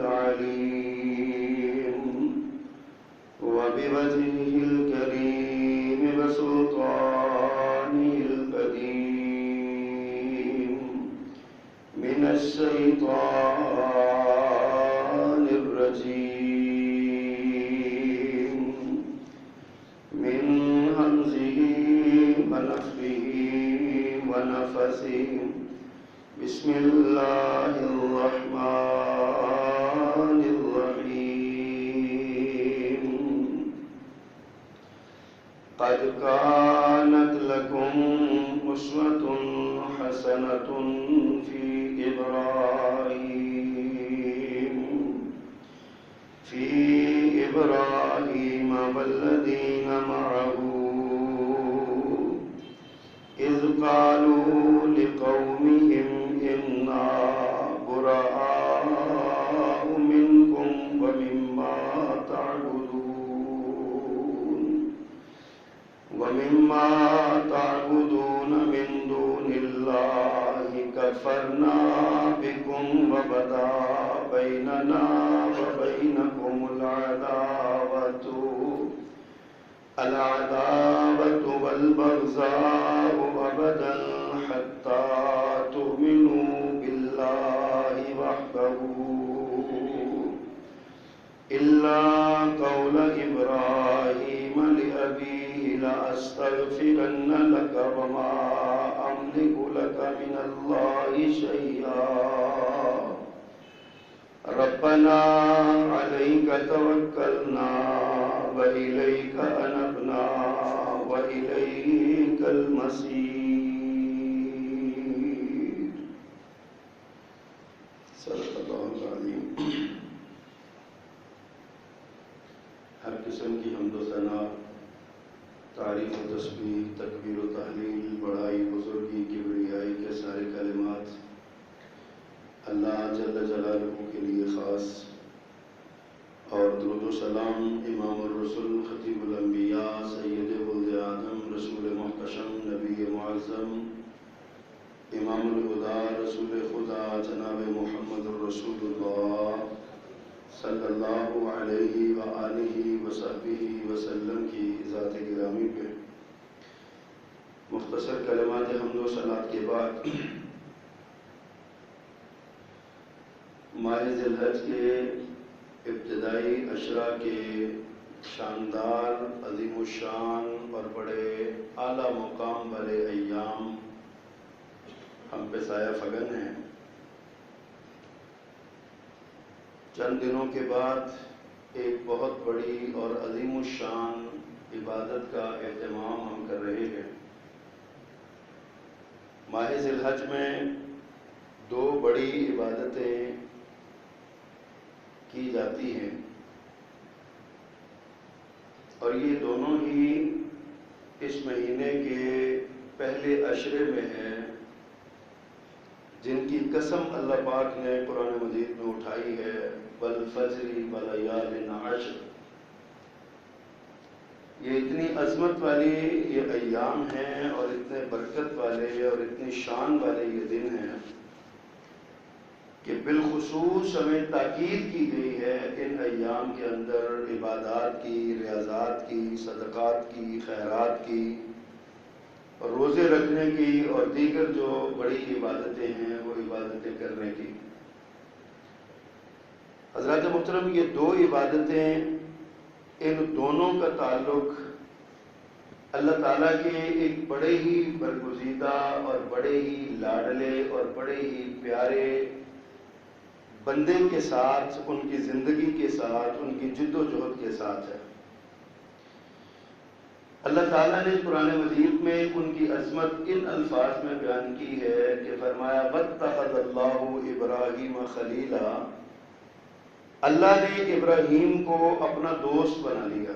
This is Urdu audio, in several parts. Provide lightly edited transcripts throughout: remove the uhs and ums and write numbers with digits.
العليم وبوجهه الكريم وسلطانه القديم من الشيطان الرجيم من همزه ونفخه ونفثه بسم الله الرحمن الرحيم قد كانت لكم أسوة حسنة في إبراهيم والذين معه إذ قالوا لقومهم إنا براء منكم ومما تعبدون من دون الله كفرنا بكم وبدا بيننا وبينكم العداوة والبغضاء أبدا حتى تؤمنوا بالله وحده إلا قول إبراهيم لأبيه لأستغفرن لك وما أملك لك من الله شيئا ربنا عليك توكلنا وإليك أنبنا وإليك المصير صدق اللہ العظیم۔ ہر قسم کی حمد و ثنا، تعریف و تسبیح، تکبیر و تحلیل، بڑائی، بزرگی، کبریائی کے سارے کلمات اللہ جل جلالہ کے لیے خاص، اور درود و سلام امام الرسل خطیب الانبیاء سید ولد آدم رسول محتشم نبی معظم امام الہدا رسول خدا جناب محمد الرسول اللہ صلی اللہ علیہ وآلہ وصحبہ وسلم کی ذات گرامی پہ مختصر کلمات حمد و صلات کے بعد ماہ ذی الحج کے ابتدائی عشرہ کے شاندار، عظیم الشان اور بڑے اعلیٰ مقام والے ایام ہم پہ سایہ فگن ہیں۔ چند دنوں کے بعد ایک بہت بڑی اور عظیم الشان عبادت کا اہتمام ہم کر رہے ہیں۔ ماہ ذی الحج میں دو بڑی عبادتیں کی جاتی ہیں، اور یہ دونوں ہی اس مہینے کے پہلے عشرے میں ہیں، جن کی قسم اللہ پاک نے قرآن مجید میں اٹھائی ہے، والفجر ولیال عشر۔ یہ اتنی عظمت والی یہ ایام ہیں اور اتنے برکت والے اور اتنی شان والے یہ دن ہیں کہ بالخصوص ہمیں تاکید کی گئی ہے ان ایام کے اندر عبادات کی، ریاضات کی، صدقات کی، خیرات کی، اور روزے رکھنے کی اور دیگر جو بڑی عبادتیں ہیں وہ عبادتیں کرنے کی۔ حضرات محترم، یہ دو عبادتیں، ان دونوں کا تعلق اللہ تعالیٰ کے ایک بڑے ہی برگزیدہ اور بڑے ہی لاڈلے اور بڑے ہی پیارے بندے کے ساتھ، ان کی زندگی کے ساتھ، ان کی جد و جہد کے ساتھ ہے۔ اللہ تعالیٰ نے قرآن مجید میں ان کی عظمت ان الفاظ میں بیان کی ہے کہ فرمایا وَاتَّخَذَ اللَّهُ إِبْرَاهِيمَ خَلِيلًا، اللہ نے ابراہیم کو اپنا دوست بنا لیا۔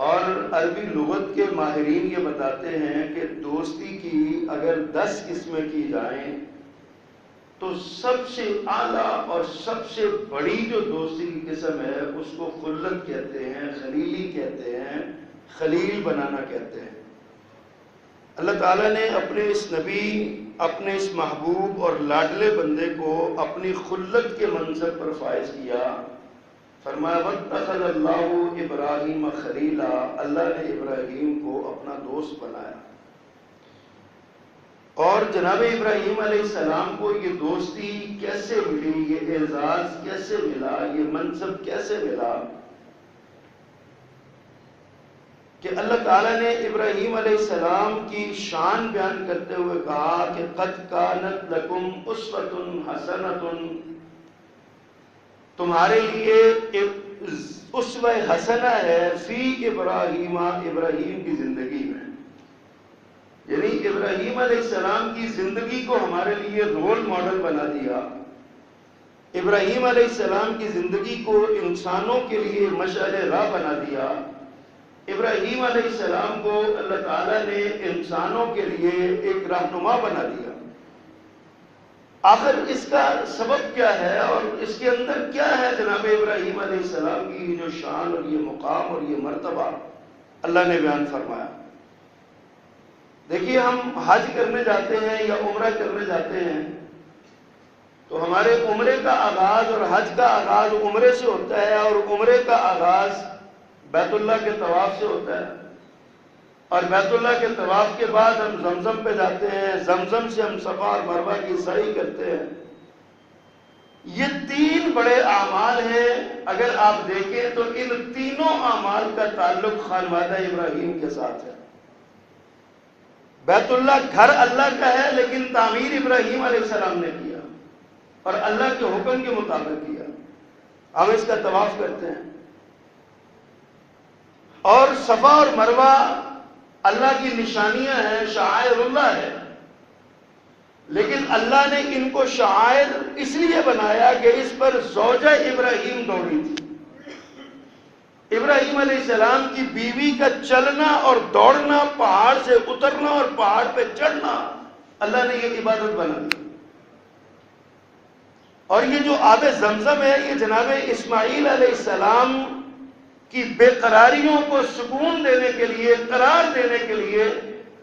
اور عربی لغت کے ماہرین یہ بتاتے ہیں کہ دوستی کی اگر 10 قسمیں کی جائیں تو سب سے اعلیٰ اور سب سے بڑی جو دوستی کی قسم ہے اس کو خلت کہتے ہیں، خلیلی کہتے ہیں، خلیل بنانا کہتے ہیں۔ اللہ تعالیٰ نے اپنے اس نبی، اپنے اس محبوب اور لاڈلے بندے کو اپنی خلت کے منصب پر فائز کیا۔ فرمایا وَاتَّخَذَ اللَّهُ إِبْرَاهِيمَ خَلِيلًا، اللہ نے ابراہیم کو اپنا دوست بنایا۔ اور جناب ابراہیم علیہ السلام کو یہ دوستی کیسے ملی، یہ اعزاز کیسے ملا، یہ منصب کیسے ملا کہ اللہ تعالیٰ نے ابراہیم علیہ السلام کی شان بیان کرتے ہوئے کہا کہ قد کانت لکم اسوۃ حسنۃ، تمہارے لیے اسوہ حسنہ ہے فی ابراہیم، ابراہیم کی زندگی میں، یعنی ابراہیم علیہ السلام کی زندگی کو ہمارے لیے رول ماڈل بنا دیا۔ ابراہیم علیہ السلام کی زندگی کو انسانوں کے لیے مشعل راہ بنا دیا۔ ابراہیم علیہ السلام کو اللہ تعالیٰ نے انسانوں کے لیے ایک رہنما بنا دیا۔ آخر اس کا سبب کیا ہے اور اس کے اندر کیا ہے جناب ابراہیم علیہ السلام کی جو شان اور یہ مقام اور یہ مرتبہ اللہ نے بیان فرمایا۔ دیکھیے، ہم حج کرنے جاتے ہیں یا عمرہ کرنے جاتے ہیں تو ہمارے عمرے کا آغاز اور حج کا آغاز عمرے سے ہوتا ہے، اور عمرے کا آغاز بیت اللہ کے طواف سے ہوتا ہے، اور بیت اللہ کے طواف کے بعد ہم زمزم پہ جاتے ہیں، زمزم سے ہم صفا اور مروہ کی سعی کرتے ہیں۔ یہ تین بڑے اعمال ہیں، اگر آپ دیکھیں تو ان تینوں اعمال کا تعلق خانوادہ ابراہیم کے ساتھ ہے۔ بیت اللہ گھر اللہ کا ہے، لیکن تعمیر ابراہیم علیہ السلام نے کیا اور اللہ کے حکم کے مطابق کیا۔ ہم اس کا طواف کرتے ہیں، اور صفا اور مروہ اللہ کی نشانیاں ہیں، شعائر اللہ ہے، لیکن اللہ نے ان کو شعائر اس لیے بنایا کہ اس پر زوجہ ابراہیم دوڑی تھی۔ ابراہیم علیہ السلام کی بیوی کا چلنا اور دوڑنا، پہاڑ سے اترنا اور پہاڑ پہ چڑھنا، اللہ نے یہ عبادت بنا دی۔ اور یہ جو آب زمزم ہے، یہ جناب اسماعیل علیہ السلام کی بے قراریوں کو سکون دینے کے لیے، قرار دینے کے لیے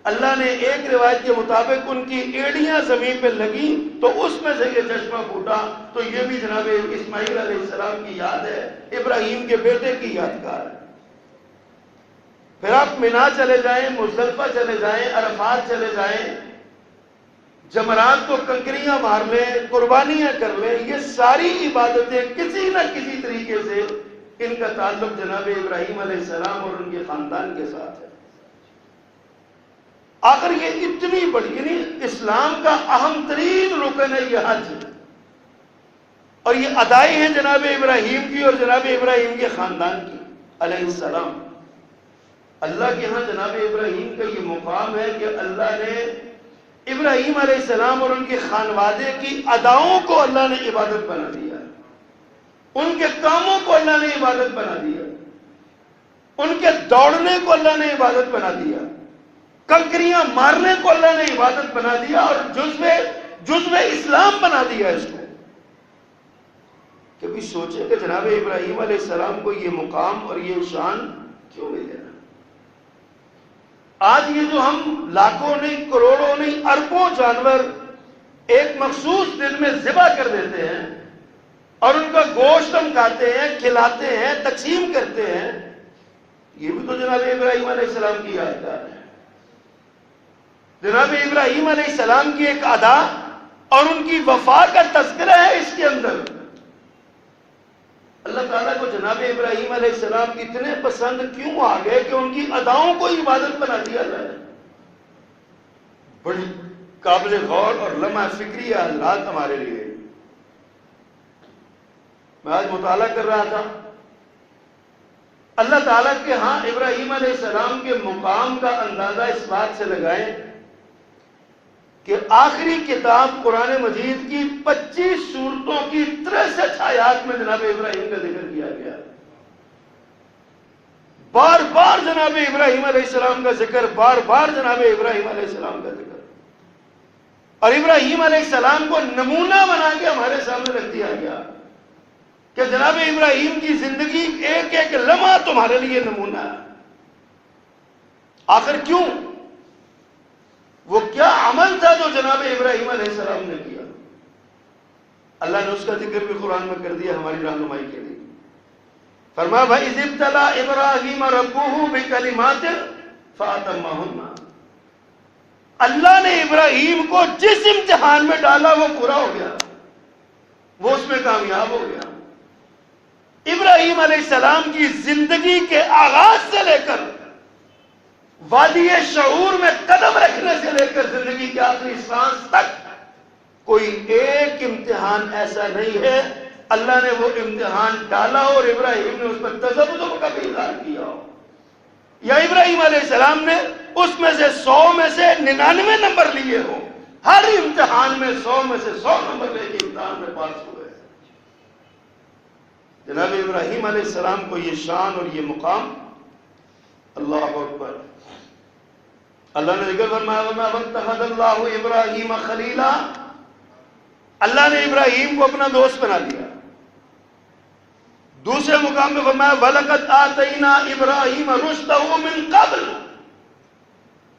اللہ نے ایک روایت کے مطابق ان کی ایڑیاں زمین پہ لگی تو اس میں سے یہ چشمہ پھوٹا، تو یہ بھی جناب اسماعیل علیہ السلام کی یاد ہے، ابراہیم کے بیٹے کی یادگار ہے۔ پھر آپ مینا چلے جائیں، مزدلفہ چلے جائیں، عرفات چلے جائیں، جمرات کو کنکریاں مار لیں، قربانیاں کر لیں، یہ ساری عبادتیں کسی نہ کسی طریقے سے ان کا تعلق جناب ابراہیم علیہ السلام اور ان کے خاندان کے ساتھ ہے۔ آخر یہ اتنی بڑی، یعنی اسلام کا اہم ترین رکن ہے یہ حج، اور یہ ادائی ہیں جناب ابراہیم کی اور جناب ابراہیم کے خاندان کی علیہ السلام۔ اللہ کے ہاں جناب ابراہیم کا یہ مقام ہے کہ اللہ نے ابراہیم علیہ السلام اور ان کے خانوادے کی اداؤں کو اللہ نے عبادت بنا دیا، ان کے کاموں کو اللہ نے عبادت بنا دیا، ان کے دوڑنے کو اللہ نے عبادت بنا دیا، کنکریاں مارنے کو اللہ نے عبادت بنا دیا، اور جزو اسلام بنا دیا اس کو۔ کبھی سوچیں کہ جناب ابراہیم علیہ السلام کو یہ مقام اور یہ شان کیوں مل گیا؟ آج یہ جو ہم لاکھوں نہیں، کروڑوں نہیں، اربوں جانور ایک مخصوص دن میں ذبح کر دیتے ہیں اور ان کا گوشت ہم کھاتے ہیں، کھلاتے ہیں، تقسیم کرتے ہیں، یہ بھی تو جناب ابراہیم علیہ السلام کی یادگار ہے، جناب ابراہیم علیہ السلام کی ایک ادا اور ان کی وفا کا تذکرہ ہے اس کے اندر۔ اللہ تعالیٰ کو جناب ابراہیم علیہ السلام اتنے پسند کیوں آ گئے کہ ان کی اداؤں کو عبادت بنا دیا اللہ نے؟ بڑی قابل غور اور لمحہ فکری حضرات ہمارے لیے۔ میں آج مطالعہ کر رہا تھا، اللہ تعالیٰ کے ہاں ابراہیم علیہ السلام کے مقام کا اندازہ اس بات سے لگائیں کہ آخری کتاب قرآن مجید کی 25 سورتوں کی 63 آیات میں جناب ابراہیم کا ذکر کیا گیا، بار بار جناب ابراہیم علیہ السلام کا ذکر، بار بار جناب ابراہیم علیہ السلام کا ذکر، اور ابراہیم علیہ السلام کو نمونہ بنا کے ہمارے سامنے رکھ دیا گیا کہ جناب ابراہیم کی زندگی ایک ایک لمحہ تمہارے لیے نمونہ ہے۔ آخر کیوں؟ وہ کیا عمل تھا جو جناب ابراہیم علیہ السلام نے کیا؟ اللہ نے اس کا ذکر بھی قرآن میں کر دیا ہماری رہنمائی کے لیے. فرمایا وَإِذِ ابْتَلَىٰ إِبْرَاهِيمَ رَبُّهُ بِكَلِمَاتٍ فَأَتَمَّهُنَّ. اللہ نے ابراہیم کو جس امتحان میں ڈالا وہ پورا ہو گیا، وہ اس میں کامیاب ہو گیا. ابراہیم علیہ السلام کی زندگی کے آغاز سے لے کر وادی شعور میں قدم رکھنے سے لے کر زندگی کے آخری سانس تک کوئی ایک امتحان ایسا نہیں ہے اللہ نے وہ امتحان ڈالا اور ابراہیم نے اس پر تذبذب کا بھی اظہار کیا ہو، یا ابراہیم علیہ السلام نے اس میں سے 100 میں سے 99 نمبر لیے ہو. ہر امتحان میں 100 میں سے 100 نمبر لے کے امتحان میں پاس ہوئے. جناب ابراہیم علیہ السلام کو یہ شان اور یہ مقام، اللہ اکبر. اللہ نے ذکر فرمایا وَاتَّخَذَ اللَّهُ إِبْرَاهِيمَ خَلِيلًا. اللہ نے ابراہیم کو اپنا دوست بنا لیا. دوسرے مقام میں فرمایا وَلَقَدْ آتَيْنَا إِبْرَاهِيمَ رُشْدَهُ مِنْ قَبْلُ.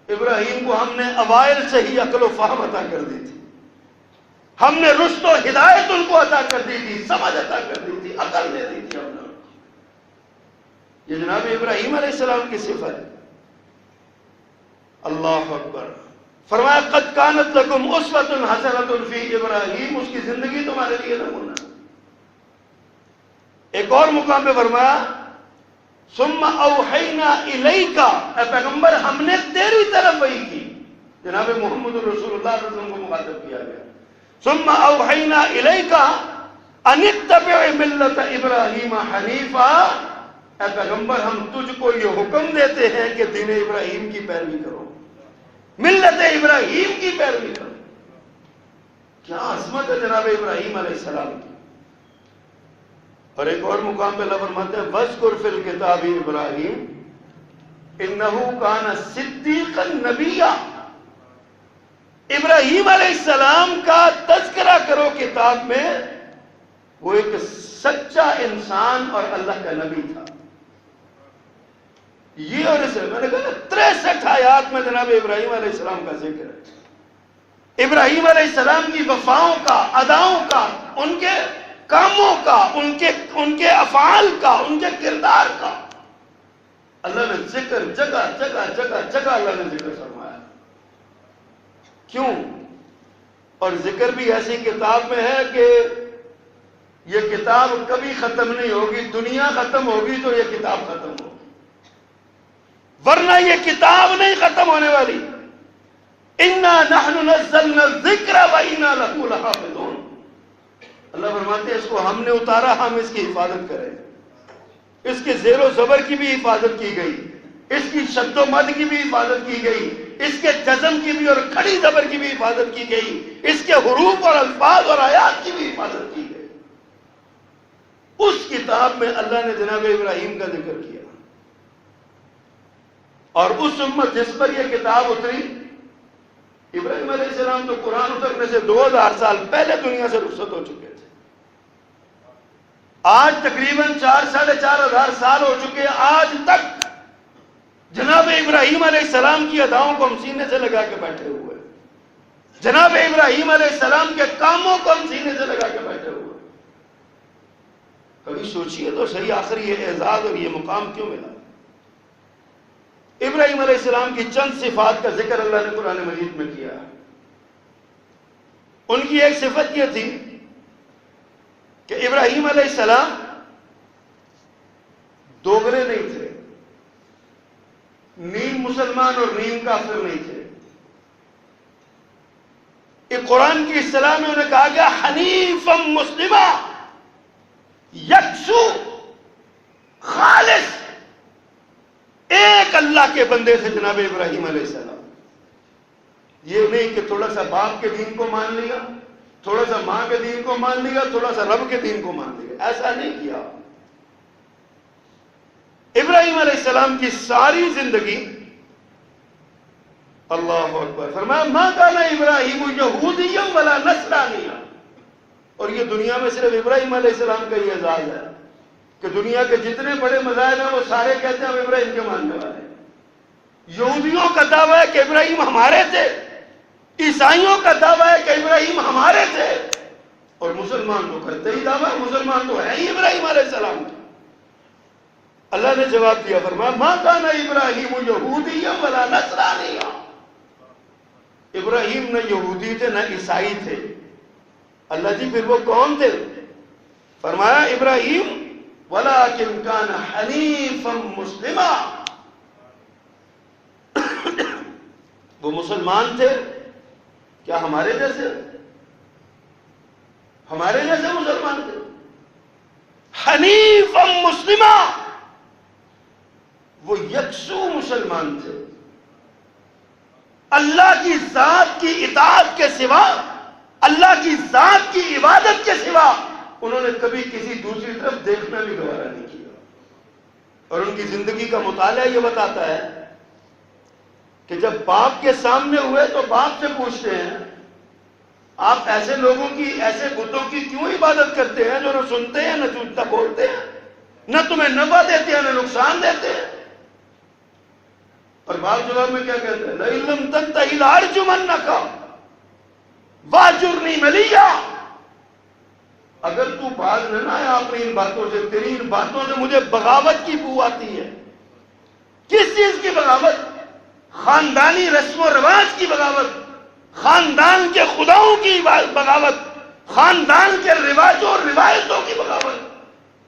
ابراہیم کو ہم نے اوائل سے ہی عقل و فہم عطا کر دی تھی، ہم نے رشد و ہدایت ان کو عطا کر دی تھی، سمجھ عطا کر دی تھی، عقل دے دی تھی ہم نے. یہ جناب ابراہیم علیہ السلام کی صفت ہے. اللہ اکبر. فرمایا قد کانت لکم اسوۃ حسنۃ فی ابراہیم، اس کی زندگی تمہارے لیے نمونہ. ایک اور مقام پہ فرمایا ثم اوحینا الیک، اے پیغمبر ہم نے تیری طرف وحی کی. جناب محمد رسول اللہ صلی اللہ علیہ وسلم کو مخاطب کیا گیا. ثم اوحینا الیک ان اتبع ملت ابراہیم حنیفا، اے پیغمبر ہم تجھ کو یہ حکم دیتے ہیں کہ دین ابراہیم کی پیروی کرو، ملت ابراہیم کی پیروی کرو. کیا عظمت ہے جناب ابراہیم علیہ السلام کی. اور ایک اور مقام پہ اللہ فرماتے ہیں وَاذْكُرْ فِي الْكِتَابِ إِبْرَاهِيمَ إِنَّهُ كَانَ صِدِّيقًا نَبِيًّا. ابراہیم علیہ السلام کا تذکرہ کرو کتاب میں، وہ ایک سچا انسان اور اللہ کا نبی تھا. یہ اور اسے میں نے کہا 63 آیات میں جناب ابراہیم علیہ السلام کا ذکر ہے. ابراہیم علیہ السلام کی وفاؤں کا، اداؤں کا، ان کے کاموں کا، ان کے افعال کا، ان کے کردار کا اللہ نے ذکر جگہ جگہ جگہ جگہ اللہ نے ذکر فرمایا. کیوں؟ اور ذکر بھی ایسی کتاب میں ہے کہ یہ کتاب کبھی ختم نہیں ہوگی. دنیا ختم ہوگی تو یہ کتاب ختم ہوگی، ورنہ یہ کتاب نہیں ختم ہونے والی. اِنَّا نَحْنُ نَزَّلْنَا الذِّكْرَ وَإِنَّا لَهُ لَحَافِظُونَ. اللہ فرماتے ہیں اس کو ہم نے اتارا، ہم اس کی حفاظت کریں. اس کے زیر و زبر کی بھی حفاظت کی گئی، اس کی شد و مد کی بھی حفاظت کی گئی، اس کے جزم کی بھی اور کھڑی زبر کی بھی حفاظت کی گئی، اس کے حروف اور الفاظ اور آیات کی بھی حفاظت کی گئی. اس کتاب میں اللہ نے جناب ابراہیم کا ذکر کیا. اور اس امت جس پر یہ کتاب اتری، ابراہیم علیہ السلام تو قرآن اترنے سے 2000 سال پہلے دنیا سے رخصت ہو چکے تھے. آج تقریباً 4,500 سال ہو چکے. آج تک جناب ابراہیم علیہ السلام کی اداؤں کو ہم سینے سے لگا کے بیٹھے ہوئے، جناب ابراہیم علیہ السلام کے کاموں کو ہم سینے سے لگا کے بیٹھے ہوئے. کبھی سوچئے تو صحیح آخر یہ اعزاز اور یہ مقام کیوں ملا؟ ابراہیم علیہ السلام کی چند صفات کا ذکر اللہ نے قرآن مجید میں کیا. ان کی ایک صفت یہ تھی کہ ابراہیم علیہ السلام دوگلے نہیں تھے، نیم مسلمان اور نیم کافر نہیں تھے. ایک قرآن کی اصطلاح میں انہیں کہا گیا حنیفا مسلمہ، یکسو، خالص، ایک اللہ کے بندے تھے جناب ابراہیم علیہ السلام. یہ نہیں کہ تھوڑا سا باپ کے دین کو مان لیا، تھوڑا سا ماں کے دین کو مان لیا، تھوڑا سا رب کے دین کو مان لیا. ایسا نہیں کیا. ابراہیم علیہ السلام کی ساری زندگی، اللہ اکبر، فرمایا ما کان ابراہیم یہودیا ولا نصرانیا. اور یہ دنیا میں صرف ابراہیم علیہ السلام کا یہ اعزاز ہے کہ دنیا کے جتنے بڑے مذاہب ہیں وہ سارے کہتے ہیں ہم ابراہیم کے ماننے والے ہیں. یہودیوں کا دعویٰ ہے کہ ابراہیم ہمارے تھے، عیسائیوں کا دعویٰ ہے کہ ابراہیم ہمارے تھے، اور مسلمان تو کرتے ہی دعویٰ، مسلمان تو ہے ہی ابراہیم علیہ السلام۔ اللہ نے جواب دیا، فرمایا ما کان ابراہیم یہودیا ولا نصرانیا، ابراہیم نہ یہودی تھے نہ عیسائی تھے۔ اللہ جی پھر وہ کون تھے؟ فرمایا ابراہیم ولکن کان حنیفا مسلما، وہ مسلمان تھے۔ کیا ہمارے جیسے؟ ہمارے جیسے مسلمان تھے؟ حنیفا مسلما، وہ یکسو مسلمان تھے۔ اللہ کی ذات کی اطاعت کے سوا، اللہ کی ذات کی عبادت کے سوا انہوں نے کبھی کسی دوسری طرف دیکھنا بھی گوارا نہیں کیا۔ اور ان کی زندگی کا مطالعہ یہ بتاتا ہے کہ جب باپ کے سامنے ہوئے تو باپ سے پوچھتے ہیں آپ ایسے لوگوں کی، ایسے بتوں کی کیوں عبادت کرتے ہیں جو نہ سنتے ہیں نہ جھوٹا بولتے ہیں، نہ تمہیں نفع دیتے ہیں نہ نقصان دیتے ہیں؟ اور باپ جواب میں کیا کہتے ہیں؟ لَئِن لَمْ تَنْتَهِ لَأَرْجُمَنَّكَ وَاهْجُرْنِي مَلِيًّا، اگر تو باز نہ آیا اپنی ان باتوں سے، تیری ان باتوں سے مجھے بغاوت کی بو آتی ہے۔ کس چیز کی بغاوت؟ خاندانی رسم و رواج کی بغاوت، خاندان کے خداؤں کی بغاوت، خاندان کے رواجوں اور روایتوں کی بغاوت۔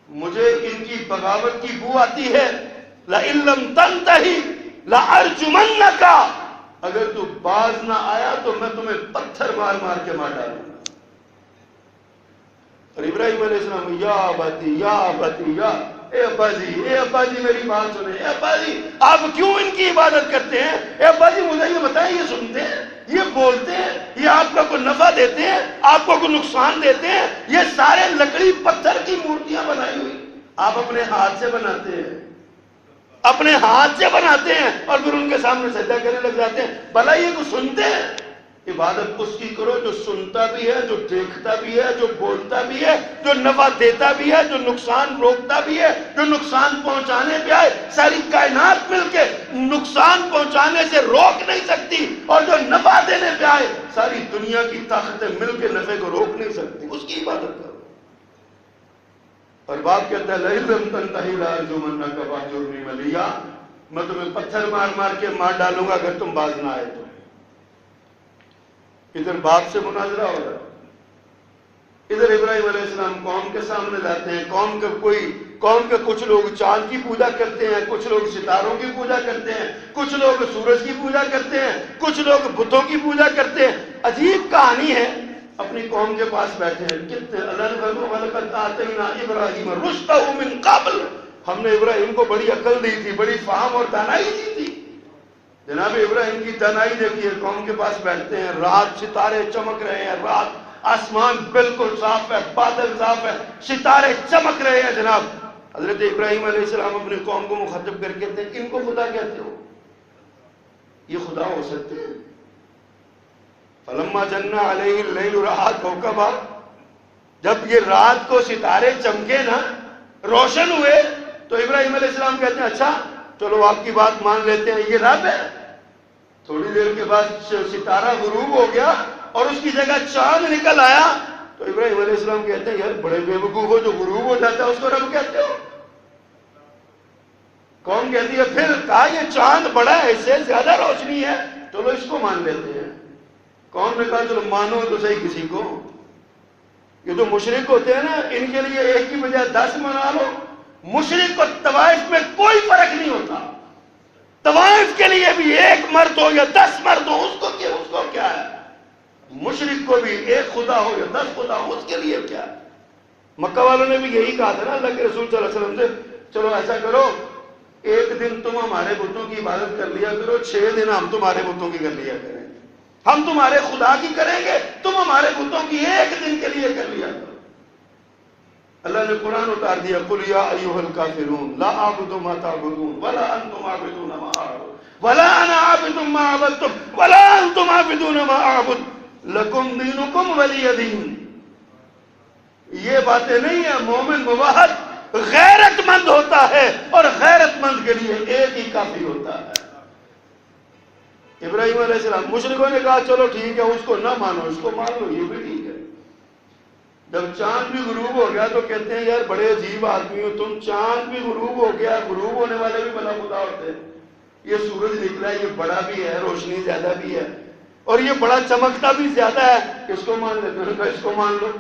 مجھے ان کی بغاوت کی بو آتی ہے۔ لَئِن لَمْ تَنْتَهِ لَأَرْجُمَنَّكَ، اگر تو باز نہ آیا تو میں تمہیں پتھر مار مار کے مار ڈالوں گا۔ اور ابراہیم علیہ السلام یا ابتی یا ابتی یا، اے ابا جی میری بات سنیں، اے ابا جی آپ کیوں ان کی عبادت کرتے ہیں؟ اے ابا جی مجھے یہ بتائیں، یہ سنتے ہیں، یہ بولتے ہیں، یہ آپ کا کوئی نفع دیتے ہیں، آپ کو کوئی نقصان دیتے ہیں؟ یہ سارے لکڑی پتھر کی مورتیاں بنائی ہوئی آپ اپنے ہاتھ سے بناتے ہیں، اپنے ہاتھ سے بناتے ہیں، اور پھر ان کے سامنے سجدہ کرنے لگ جاتے ہیں۔ بھلا یہ کو سنتے ہیں؟ عبادت اس کی کرو جو سنتا بھی ہے، جو دیکھتا بھی ہے، جو بولتا بھی ہے، جو نفع دیتا بھی ہے، جو نقصان روکتا بھی ہے، جو نقصان پہنچانے پہ آئے۔ ساری کائنات مل کے نقصان پہنچانے سے روک نہیں سکتی، اور جو نفع دینے پہ آئے ساری دنیا کی طاقتیں مل کے نفع کو روک نہیں سکتی۔ اس کی عبادت کرو۔ اور باپ کہتا ہے لَئِن لَمْ تَنْتَهِ لَأَرْجُمَنَّكَ وَاهْجُرْنِي مَلِيًّا، میں تمہیں پتھر مار مار کے مار ڈالوں گا اگر تم باز نہ آئے تو۔ ادھر باپ سے مناظرہ ہو رہا ہے، ادھر ابراہیم علیہ السلام قوم کے سامنے لاتے ہیں۔ قوم کے کچھ لوگ چاند کی پوجا کرتے ہیں، کچھ لوگ ستاروں کی پوجا کرتے ہیں، کچھ لوگ سورج کی پوجا کرتے ہیں، کچھ لوگ بتوں کی پوجا کرتے ہیں۔ عجیب کہانی ہے۔ اپنی قوم کے پاس بیٹھے ہیں، کتنے اللہ نے فرمایا وَلَقَدْ آتَيْنَا إِبْرَاهِيمَ رُشْدَهُ مِنْ قَبْلُ، ہم نے ابراہیم کو بڑی عقل دی تھی، بڑی فہم اور دانائی دی تھی۔ جناب ابراہیم کی دانائی دیکھیے، قوم کے پاس بیٹھتے ہیں، رات ستارے چمک رہے ہیں، رات آسمان بالکل صاف ہے، بادل صاف ہے، ستارے چمک رہے ہیں۔ جناب حضرت ابراہیم علیہ السلام اپنی قوم کو مخاطب کر کے کہتے ہیں ان کو خدا کہتے ہو؟ یہ خدا ہو سکتے ہیں؟ فلما جن علیہ اللیل رأى کوكبا، جب یہ رات کو ستارے چمکے نا، روشن ہوئے، تو ابراہیم علیہ السلام کہتے ہیں اچھا چلو آپ کی بات مان لیتے ہیں، یہ رب ہے۔ تھوڑی دیر کے بعد ستارہ غروب ہو گیا اور اس کی جگہ چاند نکل آیا، تو ابراہیم علیہ السلام کہتے ہیں یار بڑے بے وقوف ہو، جو غروب ہو جاتا ہے اس کو رب کہتے ہو؟ کون کہتی ہے پھر کہا یہ چاند بڑا ہے، اس سے زیادہ روشنی ہے، چلو اس کو مان لیتے ہیں۔ کون نے کہا چلو مانو تو صحیح کسی کو۔ یہ جو مشرک ہوتے ہیں نا، ان کے لیے ایک کی بجائے 10 منا لو۔ مشرک اور طوائف میں کوئی فرق نہیں ہوتا۔ طوائف کے لیے بھی ایک مرد ہو یا 10 مرد ہو، اس کو کیا ہے؟ مشرک کو بھی ایک خدا ہو یا 10 خدا ہو، اس کے لیے کیا ہے؟ مکہ والوں نے بھی یہی کہا تھا نا اللہ کے رسول صلی اللہ علیہ وسلم سے، چلو ایسا کرو ایک دن تم ہمارے بتوں کی عبادت کر لیا کرو، 6 دن ہم تمہارے بتوں کی کر لیا کریں گے، ہم تمہارے خدا کی کریں گے، تم ہمارے بتوں کی ایک دن کے لیے کر لیا کرو۔ اللہ نے قرآن اتار دیا قُلْ يَا أَيُّهَا الْكَافِرُونَ لَا أَعْبُدُ مَا تَعْبُدُونَ وَلَا أَنْتُمْ عَابِدُونَ مَا أَعْبُدُ وَلَا أَنَا عَابِدٌ مَا عَبَدتُّمْ وَلَا أَنْتُمْ عَابِدُونَ مَا أَعْبُدُ لَكُمْ دِينُكُمْ وَلِيَ دِينِ۔ یہ باتیں نہیں ہیں۔ مومن موحد غیرت مند ہوتا ہے، اور غیرت مند کے لیے ایک ہی کافی ہوتا ہے۔ ابراہیم علیہ السلام، مشرکوں نے کہا چلو ٹھیک ہے، اس کو نہ مانو، اس کو مان لو، یہ بھی ٹھیک ہے۔ جب چاند بھی غروب ہو گیا تو کہتے ہیں یار بڑے عجیب آدمی ہو تم، چاند بھی غروب ہو گیا، غروب ہونے والے بھی بلا خدا ہوتے ہیں، یہ سورج نکلا ہے، یہ بڑا بھی ہے، روشنی زیادہ بھی ہے، اور یہ بڑا چمکتا بھی زیادہ ہے، اس کو مان لیتے ہیں، اس کو مان لو،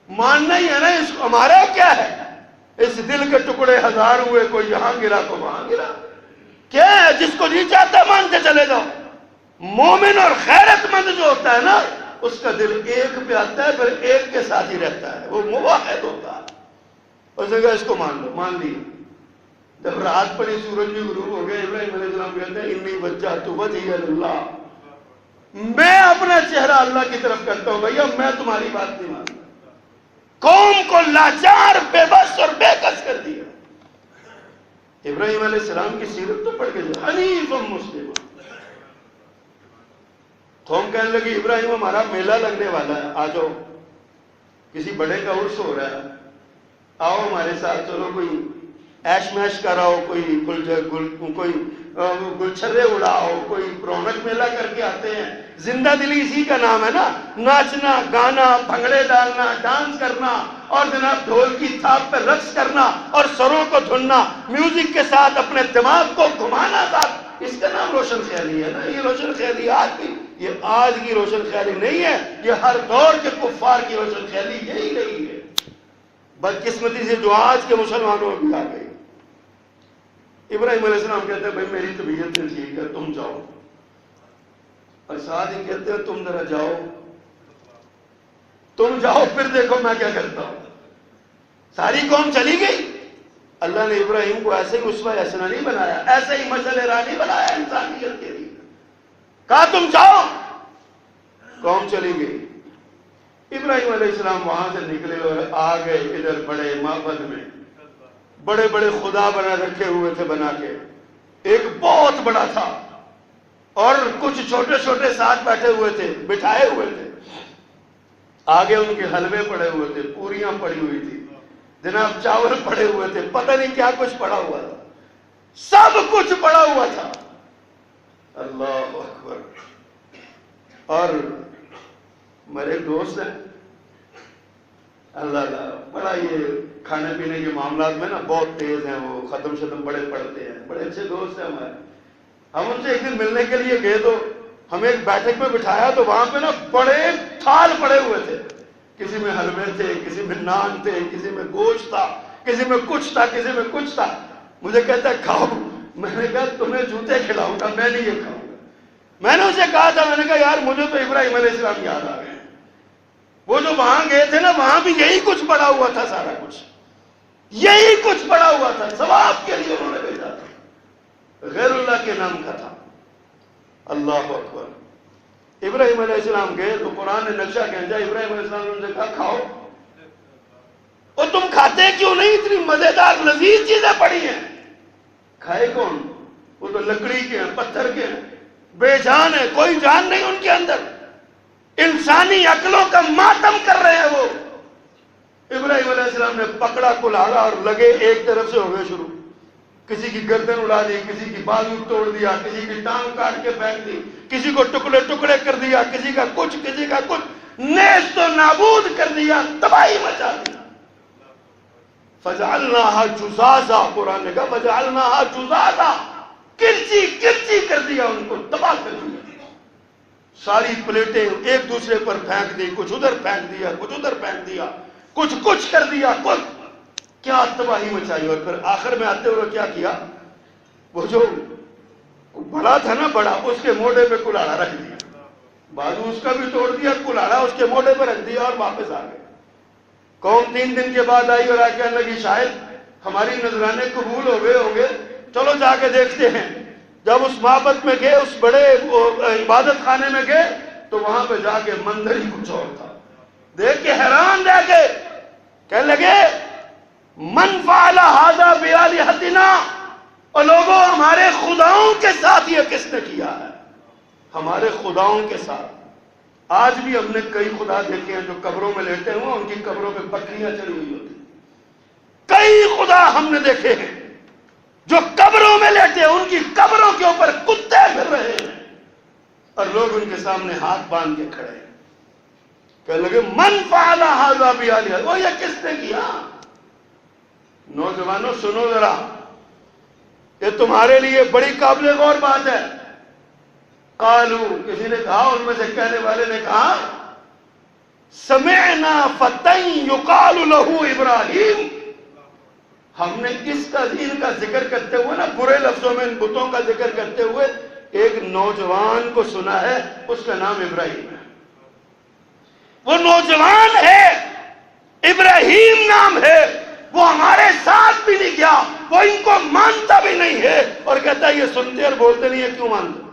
ماننا ہی ہے نا، اس کو ہمارا کیا ہے؟ اس دل کے ٹکڑے ہزار ہوئے، کوئی یہاں گرا تو وہاں گرا، کیا ہے؟ جس کو نہیں چاہتا مانتے چلے جاؤ۔ مومن اور غیرت مند جو ہوتا ہے نا، اس کا دل ایک پہ آتا ہے، پھر ایک کے ساتھ ہی رہتا ہے، وہ موحد ہوتا ہے۔ اس نے کہا اس کو مان لو، مان لیا۔ جب رات پڑی، سورج بھی غروب ہو گیا، ابراہیم علیہ السلام کہتے ہیں انی وجہت وجہی اللہ، میں اپنا چہرہ اللہ کی طرف کرتا ہوں، بھیا میں تمہاری بات نہیں مانتا۔ قوم کو لاچار، بے بس اور بے کس کر دیا۔ ابراہیم علیہ السلام کی سیرت تو پڑھ کے جائے، حنیف مسلم۔ قوم کہنے لگی ابراہیم ہمارا میلہ لگنے والا ہے، آ جاؤ، کسی بڑے کا عرس ہو رہا ہے، آؤ ہمارے ساتھ، چلو کوئی ایش میش کراؤ، کوئی گلچھرے اڑاؤ، کوئی رونق میلہ کر کے آتے ہیں۔ زندہ دلی اسی کا نام ہے نا، ناچنا گانا، بھنگڑے ڈالنا، ڈانس کرنا، اور جناب ڈھول کی تھاپ پہ رقص کرنا، اور سروں کو دھننا، میوزک کے ساتھ اپنے دماغ کو گھمانا ساتھ، اس کا نام روشن خیالی ہے نا۔ یہ روشن خیالی آج کی روشن خیالی نہیں ہے، یہ ہر دور کے کفار کی روشن خیالی یہی نہیں ہے۔ بدقسمتی سے جو آج کے مسلمانوں بھی آ گئی۔ ابراہیم علیہ السلام کہتے ہیں بھائی میری طبیعت نہیں ٹھیک ہے، تم جاؤ، اور ساتھ ہی کہتے ہیں تم ذرا جاؤ، تم جاؤ پھر دیکھو میں کیا کرتا ہوں۔ ساری قوم چلی گئی۔ اللہ نے ابراہیم کو ایسے ہی اسوہ حسنہ نہیں بنایا، ایسے ہی مشعل راہ نہیں بنایا انسانیت کے لیے، کہا تم جاؤ، قوم چلی گئی۔ ابراہیم علیہ السلام وہاں سے نکلے اور آ گئے ادھر بڑے معبد میں، بڑے بڑے خدا بنا رکھے ہوئے تھے بنا کے، ایک بہت بڑا تھا، اور کچھ چھوٹے چھوٹے ساتھ بیٹھے ہوئے تھے، بٹھائے ہوئے تھے، آگے ان کے حلوے پڑے ہوئے تھے، پوریاں پڑی ہوئی تھی، جناب چاول پڑے ہوئے تھے، پتہ نہیں کیا کچھ پڑا ہوا تھا، سب کچھ پڑا ہوا تھا۔ اللہ اکبر۔ اور میرے دوست ہیں، اللہ بڑا یہ کھانے پینے کے معاملات میں نا بہت تیز ہیں، وہ ختم شتم بڑے پڑھتے ہیں، بڑے اچھے دوست ہیں ہمارے۔ ہم ان سے ایک دن ملنے کے لیے گئے تو ہمیں ایک بیٹھک میں بٹھایا، تو وہاں پہ نا بڑے تھال پڑے ہوئے تھے، کسی میں حلوے تھے، کسی میں نان تھے، کسی میں گوشت تھا، کسی میں کچھ تھا، کسی میں کچھ تھا۔ مجھے کہتا ہے کھاؤ، میں نے کہا تمہیں جوتے کھلاؤں گا، میں نہیں یہ کھاؤں گا۔ میں نے اسے کہا تھا، میں نے کہا یار مجھے تو ابراہیم علیہ السلام یاد آ گئے، وہ جو وہاں گئے تھے نا وہاں بھی یہی کچھ پڑا ہوا تھا، سارا کچھ یہی کچھ پڑا ہوا تھا، ثواب کے لیے انہوں نے بھیجا تھا، غیر اللہ کے نام کا تھا۔ اللہ اکبر۔ ابراہیم علیہ السلام گئے تو قرآن نے نقشہ کھینچا، ابراہیم علیہ السلام نے ان سے کہا کھاؤ، اور تم کھاتے کیوں نہیں؟ اتنی مزیدار لذیذ چیزیں پڑی ہیں، کھائے کون؟ وہ تو لکڑی کے ہیں، پتھر کے ہیں، بے جان ہے، کوئی جان نہیں ان کے اندر، انسانی عقلوں کا ماتم کر رہے ہیں وہ۔ ابراہیم علیہ السلام نے پکڑا کلاڑا اور لگے ایک طرف سے ہو گئے شروع، کسی کی گردن اڑا دی، کسی کی بازو توڑ دیا، کسی کی ٹانگ کاٹ کے پھینک دی، کسی کو ٹکڑے ٹکڑے کر دیا، کسی کا کچھ نیست و نابود کر دیا، تباہی مچا دی۔ فَجَعَلْنَاهَا جُزَازًا، قرآن نے کہا فَجَعَلْنَاهَا جُزَازًا، کرچی کرچی کر دیا، ان کو تباہ کر دیا۔ ساری پلیٹیں ایک دوسرے پر پھینک دی، کچھ ادھر پھینک دیا، کچھ ادھر پھینک دیا، کچھ کر دیا، کیا تباہی مچائی۔ اور پھر آخر میں آتے ہوئے کیا کیا، وہ جو بڑا تھا نا بڑا، اس کے موڈے پہ کلاڑا رکھ دیا، بازو اس کا بھی توڑ دیا، کلاڑا اس کے موڈے پہ رکھ دیا اور واپس آ گئے۔ قوم 3 دن کے بعد آئی اور آ کہنے لگی شاید ہماری نذرانے قبول ہو گئے ہوں گے، چلو جا کے دیکھتے ہیں۔ جب اس معبد میں گئے، اس بڑے عبادت خانے میں گئے، تو وہاں پہ جا کے منظر ہی کچھ اور تھا، دیکھ کے حیران رہ گئے، کہنے لگے من فعل ھذا بآلہتنا، اور لوگوں ہمارے خداؤں کے ساتھ یہ کس نے کیا ہے، ہمارے خداؤں کے ساتھ۔ آج بھی ہم نے کئی خدا دیکھے ہیں جو قبروں میں لیٹے ہوئے، ان کی قبروں پہ بکریاں چڑھی ہوئی ہوتی ہیں، کئی خدا ہم نے دیکھے ہیں جو قبروں میں لیٹے، ان کی قبروں کے اوپر کتے پھر رہے ہیں، اور لوگ ان کے سامنے ہاتھ باندھ کے کھڑے ہیں. کہنے لگے من فعل ھذا بآلہۃ، وہ یہ کس نے کیا؟ نوجوانوں سنو ذرا، یہ تمہارے لیے بڑی قابل غور بات ہے. قالو، کسی نے کہا، ان میں سے کہنے والے نے کہا سمعنا فتى یقال له ابراہیم، ہم نے اس کا ان کا ذکر کرتے ہوئے نا، برے لفظوں میں ان بتوں کا ذکر کرتے ہوئے ایک نوجوان کو سنا ہے، اس کا نام ابراہیم ہے. وہ نوجوان ہے، ابراہیم نام ہے، وہ ہمارے ساتھ بھی نہیں گیا، وہ ان کو مانتا بھی نہیں ہے، اور کہتا ہے یہ سنتے اور بولتے نہیں ہے، کیوں مانتے؟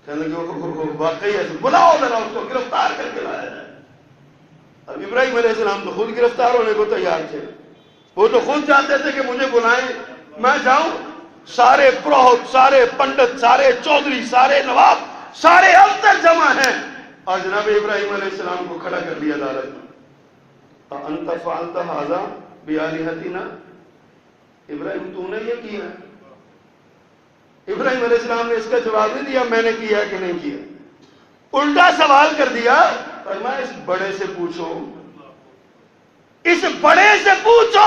کہنے لگے واقعی ایسے، بلاؤ ذرا اس کو، گرفتار کر کے لایا جائے. اب ابراہیم علیہ السلام تو خود گرفتار ہونے کو تیار تھے، وہ تو خود چاہتے تھے کہ مجھے بلائیں، میں جاؤں. سارے پروہت، سارے پنڈت، سارے چودھری، سارے نواب، سارے افسر جمع ہیں، اور جناب ابراہیم علیہ السلام کو کھڑا کر دیا عدالت میں. انت فعلت ھذا بآلہتنا، ابراہیم تو نے یہ کیا؟ ابراہیم علیہ السلام نے اس کا جواب نہیں دیا میں نے کیا کہ نہیں کیا، الٹا سوال کر دیا. فرمایا اس بڑے سے پوچھو، اس بڑے سے پوچھو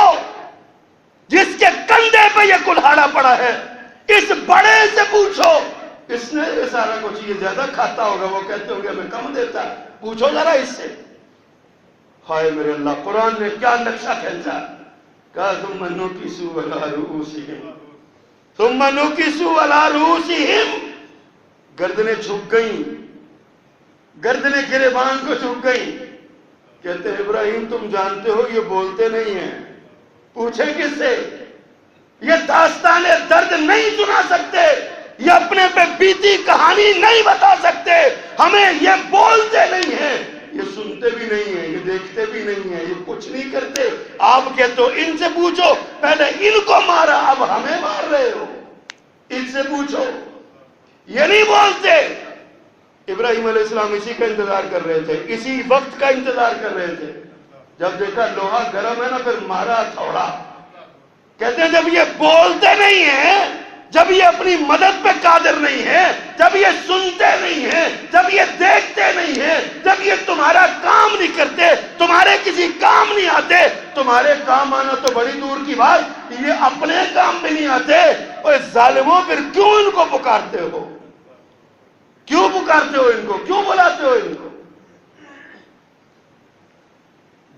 جس کے کندھے پہ یہ کلہاڑا پڑا ہے، اس بڑے سے پوچھو. اس نے یہ سارا کچھ یہ زیادہ کھاتا ہوگا، وہ کہتے ہوں گے ہمیں کم دیتا ہے، پوچھو ذرا اس سے. ہائے میرے اللہ، قرآن نے کیا نقشہ کھینچا. کہا ثم نکسوا علی رؤوسہم، ثم نکسوا علی رؤوسہم، گردنیں جھک گئیں، گردنیں گریبان کو جھک گئیں. کہتے ہیں ابراہیم تم جانتے ہو یہ بولتے نہیں ہیں، پوچھے کس سے؟ یہ داستان درد نہیں سنا سکتے، یہ اپنے پہ بیتی کہانی نہیں بتا سکتے، ہمیں یہ بولتے نہیں ہیں، یہ سنتے بھی نہیں ہیں، یہ دیکھتے بھی نہیں ہیں، یہ کچھ نہیں کرتے. آپ کہتے ہو ان سے پوچھو، پہلے ان کو مارا اب ہمیں مار رہے ہو، ان سے پوچھو. یہ نہیں بولتے. ابراہیم علیہ السلام اسی کا انتظار کر رہے تھے، اسی وقت کا انتظار کر رہے تھے. جب دیکھا لوہا گرم ہے نا، پھر مارا تھوڑا. کہتے ہیں جب یہ بولتے نہیں ہیں، جب یہ اپنی مدد پہ قادر نہیں ہے، جب یہ سنتے نہیں ہیں، جب یہ دیکھتے نہیں ہیں، جب یہ تمہارا کام نہیں کرتے، تمہارے کسی کام نہیں آتے، تمہارے کام آنا تو بڑی دور کی بات، یہ اپنے کام میں نہیں آتے. اور ظالموں پھر کیوں ان کو پکارتے ہو؟ کیوں پکارتے ہو ان کو؟ کیوں بلاتے ہو ان کو؟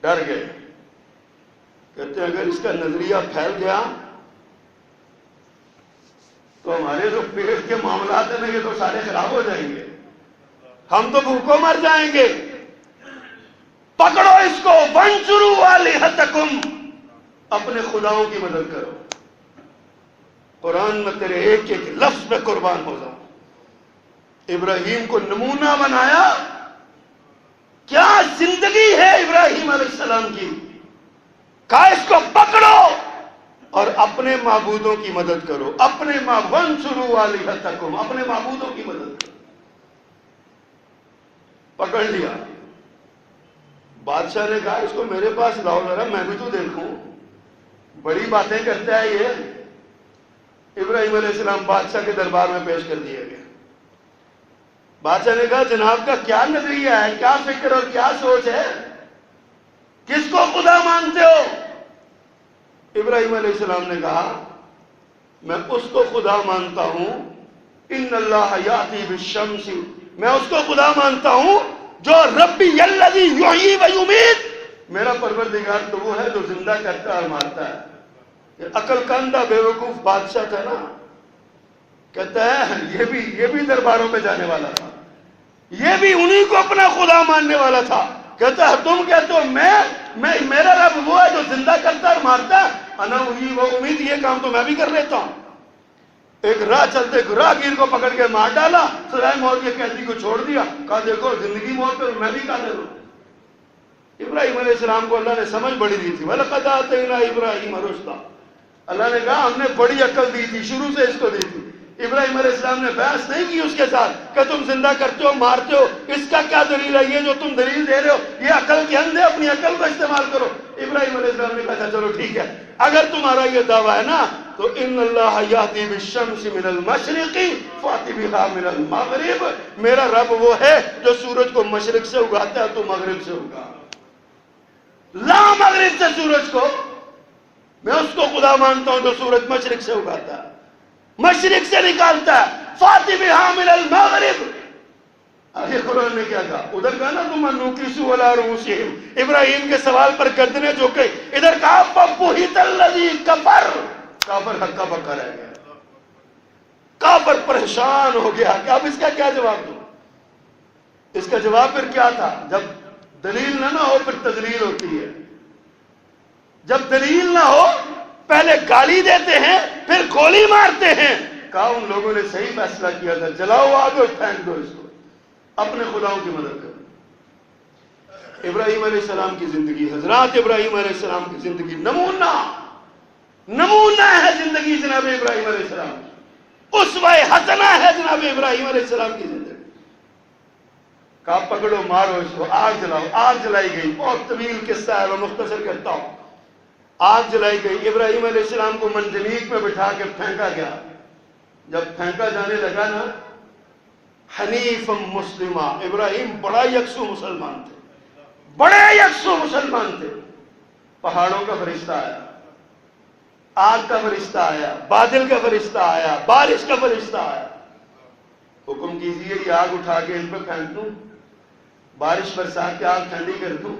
ڈر گئے. کہتے ہیں اگر اس کا نظریہ پھیل گیا تو ہمارے جو پیٹ کے معاملات ہیں نا یہ تو سارے خراب ہو جائیں گے، ہم تو بھوکوں مر جائیں گے. پکڑو اس کو، وانصروا آلہتکم، اپنے خداؤں کی مدد کرو. قرآن میں تیرے ایک ایک لفظ پہ قربان ہو جاؤ. ابراہیم کو نمونہ بنایا. کیا زندگی ہے ابراہیم علیہ السلام کی. کہا اس کو پکڑو اور اپنے معبودوں کی مدد کرو، اپنے وانصروا آلہتکم، اپنے معبودوں کی مدد کرو. پکڑ لیا. بادشاہ نے کہا اس کو میرے پاس لاؤ ذرا، میں بھی تو دیکھوں، بڑی باتیں کرتا ہے یہ. ابراہیم علیہ السلام بادشاہ کے دربار میں پیش کر دیے گئے. بادشاہ نے کہا جناب کا کیا نظریہ ہے، کیا فکر اور کیا سوچ ہے، کس کو خدا مانتے ہو؟ ابراہیم علیہ السلام نے کہا میں اس کو خدا مانتا ہوں، ان اللہ یاتی بالشمس، میں اس کو خدا مانتا ہوں جو ربی الذی یحیی و یمیت، میرا پروردگار تو وہ ہے جو زندہ کرتا اور مارتا ہے. یہ عقل کندہ بے وقوف بادشاہ تھا نا، کہتا ہے یہ بھی درباروں پہ جانے والا تھا، یہ بھی انہی کو اپنا خدا ماننے والا تھا. کہتا ہے تم کہتے ہو میں میرا رب وہ ہے جو زندہ کرتا اور مارتا ہے، انا احیی و امیت، یہ کام تو میں بھی کر لیتا ہوں. ایک راہ چلتے راہگیر کو پکڑ کے مار ڈالا، سزائے موت کے قیدی کو چھوڑ دیا، کہا دیکھو زندگی موت پہ میں بھی قادر ہوں. ابراہیم علیہ السلام کو اللہ نے سمجھ بڑی دی تھی. وَلَقَدْ آتَيْنَا إِبْرَاهِيمَ رُشْدَهُ، اللہ نے کہا ہم نے بڑی عقل دی تھی، شروع سے اس کو دی تھی. ابراہیم علیہ السلام نے بحث نہیں کی اس کے ساتھ کہ تم زندہ کرتے ہو مارتے ہو، اس کا کیا دلیل ہے؟ یہ جو تم دلیل دے رہے ہو یہ عقل کے اندھے، اپنی عقل کا استعمال کرو۔ ابراہیم علیہ السلام نے کہا چلو ٹھیک ہے، اگر تمہارا یہ دعویٰ ہے نا تو ان اللہ یہدی بالشمس من المشرق فأت بہا من المغرب، میرا رب وہ ہے جو سورج کو مشرق سے اگاتا ہے تو مغرب سے اگا، لا مغرب سے سورج کو، میں اس کو خدا مانتا ہوں جو سورج مشرق سے اگاتا ہے، مشرق سے نکالتا ہے، فأت بہا من المغرب۔ آگے قرآن نے کیا کہا؟ ادھر کہا نا تم نوکسو علی رؤوسہم، ابراہیم کے سوال پر گردنیں جھکے، ادھر کہا فبہت الذی کفر، کافر ہکا بکا رہ گیا، کافر پریشان ہو گیا کہ اب اس کا کیا جواب دوں؟ اس کا جواب پھر کیا تھا؟ جب دلیل نہ ہو پھر تذلیل ہوتی ہے، جب دلیل نہ ہو پہلے گالی دیتے ہیں پھر گولی مارتے ہیں۔ کہا ان لوگوں نے صحیح فیصلہ کیا تھا، جلاؤ آگے اور پھینک دو اس کو، اپنے خداؤں کی مدد کرو۔ ابراہیم علیہ السلام کی زندگی، حضرات ابراہیم علیہ السلام کی زندگی نمونہ ہے زندگی جناب ابراہیم علیہ السلام کی، اسوہ حسنہ ہے جناب ابراہیم علیہ السلام کی زندگی۔ کہا پکڑو مارو اس کو، آگ جلاؤ، آگ جلائی گئی، بہت طویل قصہ ہے، میں مختصر کرتا ہوں۔ آگ جلائی گئی، ابراہیم علیہ السلام کو منجنیق میں بٹھا کے پھینکا گیا، جب پھینکا جانے لگا نا، حنیف مسلمہ، ابراہیم بڑا یکسو مسلمان تھے، بڑے یکسو مسلمان تھے۔ پہاڑوں کا فرشتہ آیا، آگ کا فرشتہ آیا، بادل کا فرشتہ آیا، بارش کا فرشتہ آیا، حکم کیجئے یہ آگ اٹھا کے ان پہ پھینک دوں، بارش برسا کے آگ ٹھنڈی کر دوں،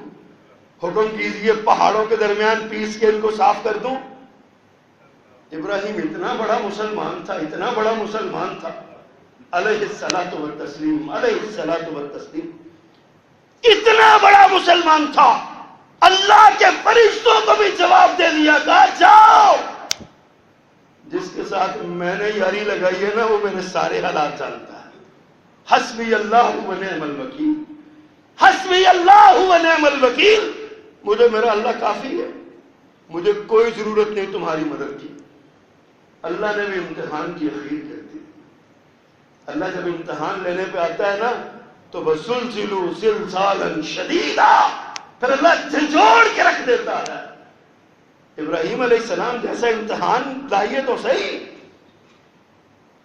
حکم کیجئے پہاڑوں کے درمیان پیس کے ان کو صاف کر دوں۔ ابراہیم اتنا بڑا مسلمان تھا، اتنا بڑا مسلمان تھا، علیہ الصلاۃ والتسلیم، علیہ الصلاۃ والتسلیم، اتنا بڑا مسلمان تھا، اللہ کے فرشتوں کو بھی جواب دے دیا، کہا جاؤ، جس کے ساتھ میں نے یاری لگائی ہے نا وہ میرے سارے حالات جانتا ہے، حسبی اللہ و نعم الوکیل، حسبی اللہ و نعم الوکیل، مجھے میرا اللہ کافی ہے، مجھے کوئی ضرورت نہیں تمہاری مدد کی۔ اللہ نے بھی امتحان کی اخیر کر دی۔ اللہ جب امتحان لینے پہ آتا ہے نا تو وَزُلْزِلُوا زِلْزَالًا شَدِيدًا، پھر اللہ جھنجھوڑ کے رکھ دیتا ہے۔ ابراہیم علیہ السلام جیسا امتحان لائیے تو صحیح،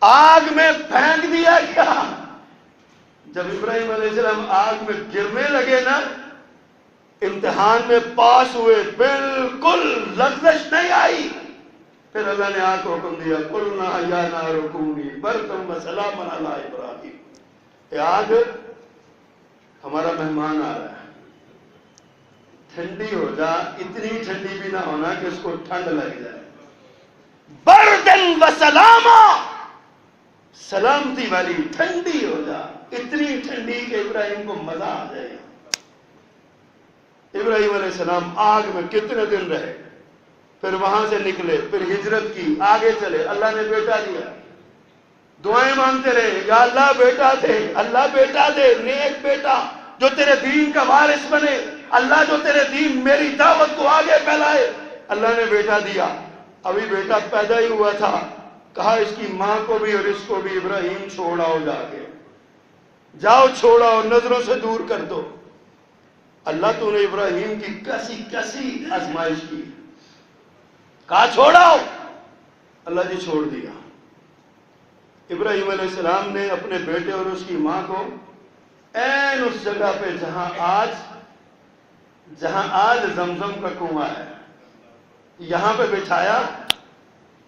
آگ میں پھینک دیا گیا۔ جب ابراہیم علیہ السلام آگ میں گرنے لگے نا، امتحان میں پاس ہوئے، بالکل لغزش نہیں آئی، پھر اللہ نے آگ کو حکم دیا، قُلْنَا يَا نَارُ كُونِي بَرْدًا وَسَلَامًا عَلَىٰ إِبْرَاهِيمَ، اے آگ ہمارا مہمان آ رہا ہے، ٹھنڈی ہو جا، اتنی ٹھنڈی بھی نہ ہونا کہ اس کو ٹھنڈ لگ جائے، بردن و سلاما، سلامتی والی ٹھنڈی ہو جا، اتنی ٹھنڈی کہ ابراہیم کو مزہ آ جائے۔ ابراہیم علیہ السلام آگ میں کتنے دن رہے، پھر وہاں سے نکلے، پھر ہجرت کی، آگے چلے، اللہ نے بیٹا دیا، دعائیں مانگتے رہے، یا اللہ بیٹا دے، اللہ بیٹا دے، نیک بیٹا جو تیرے دین کا وارث بنے، اللہ جو تیرے دین میری دعوت کو آگے پھیلائے۔ اللہ نے بیٹا دیا، ابھی بیٹا پیدا ہی ہوا تھا، کہا اس کی ماں کو بھی اور اس کو بھی ابراہیم چھوڑاؤ، جا کے جاؤ چھوڑاؤ، نظروں سے دور کر دو۔ اللہ تو نے ابراہیم کی کیسی کیسی آزمائش کی، کہا چھوڑاؤ، اللہ جی چھوڑ دیا۔ ابراہیم علیہ السلام نے اپنے بیٹے اور اس کی ماں کو این اس جگہ پہ جہاں آج زمزم کا کنواں ہے، یہاں پہ بٹھایا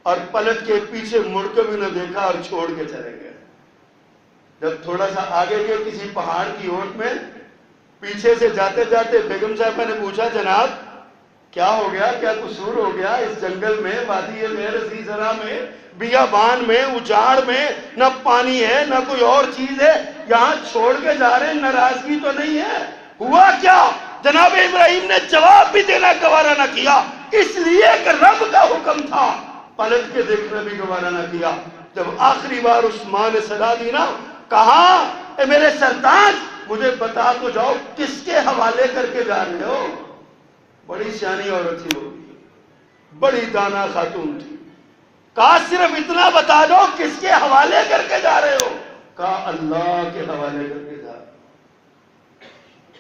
اور پلٹ کے پیچھے مڑ کے بھی نہ دیکھا اور چھوڑ کے چلے گئے۔ جب تھوڑا سا آگے گئے کسی پہاڑ کی اوٹ میں، پیچھے سے جاتے جاتے بیگم صاحبہ نے پوچھا جناب کیا ہو گیا، کیا قصور ہو گیا اس جنگل میں، وادی غیر ذی زرع میں، بیابان میں، اجاڑ میں، نہ پانی ہے نہ کوئی اور چیز ہے، یہاں چھوڑ کے جا رہے ہیں، ناراضگی تو نہیں ہے؟ ہوا کیا؟ جناب ابراہیم نے جواب بھی دینا گوارا نہ کیا، اس لیے کہ رب کا حکم تھا، پلٹ کے دیکھنا بھی گوارا نہ کیا۔ جب آخری بار اس ماں نے صدا دی نا، کہا اے میرے سرتاج مجھے بتا تو جاؤ کس کے حوالے کر کے جا رہے ہو؟ بڑی سیانی عورت تھی وہ، بڑی دانا خاتون تھی، کہا صرف اتنا بتا دو کس کے حوالے کر کے جا رہے ہو؟ کہا اللہ کے حوالے کر کے جا رہے ہو۔